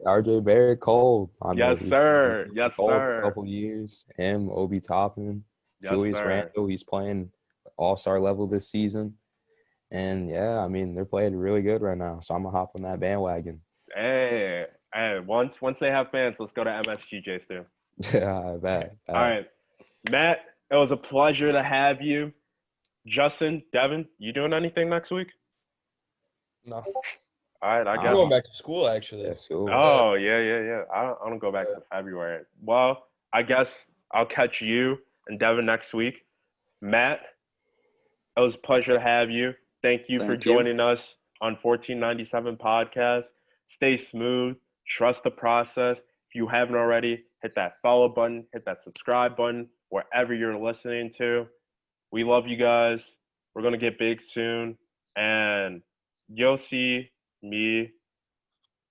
RJ Barrett, Cole. I mean, Yes, he's been sir. with Yes, Cole for a sir. couple years. Him, Obi Toppin, Yes, Julius sir. Randle. He's playing all-star level this season. And yeah, I mean, they're playing really good right now. So I'm gonna hop on that bandwagon. Hey, once they have fans, let's go to MSG, too. Yeah, I bet. All right, Matt, it was a pleasure to have you. Justin, Devin, you doing anything next week? No, All right, I I'm guess. going back to school actually. That's cool. Oh, yeah. I don't go back to February. Well, I guess I'll catch you and Devin next week. Matt, it was a pleasure to have you. Thank you for Thank you. joining us on 1497 Podcast. Stay smooth. Trust the process. If you haven't already, hit that follow button, hit that subscribe button, wherever you're listening to. We love you guys. We're going to get big soon. And you'll see me,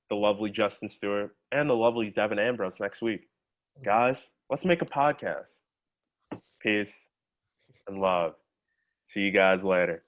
the lovely Justin Stewart, and the lovely Devin Ambrose next week. Guys, let's make a podcast. Peace and love. See you guys later.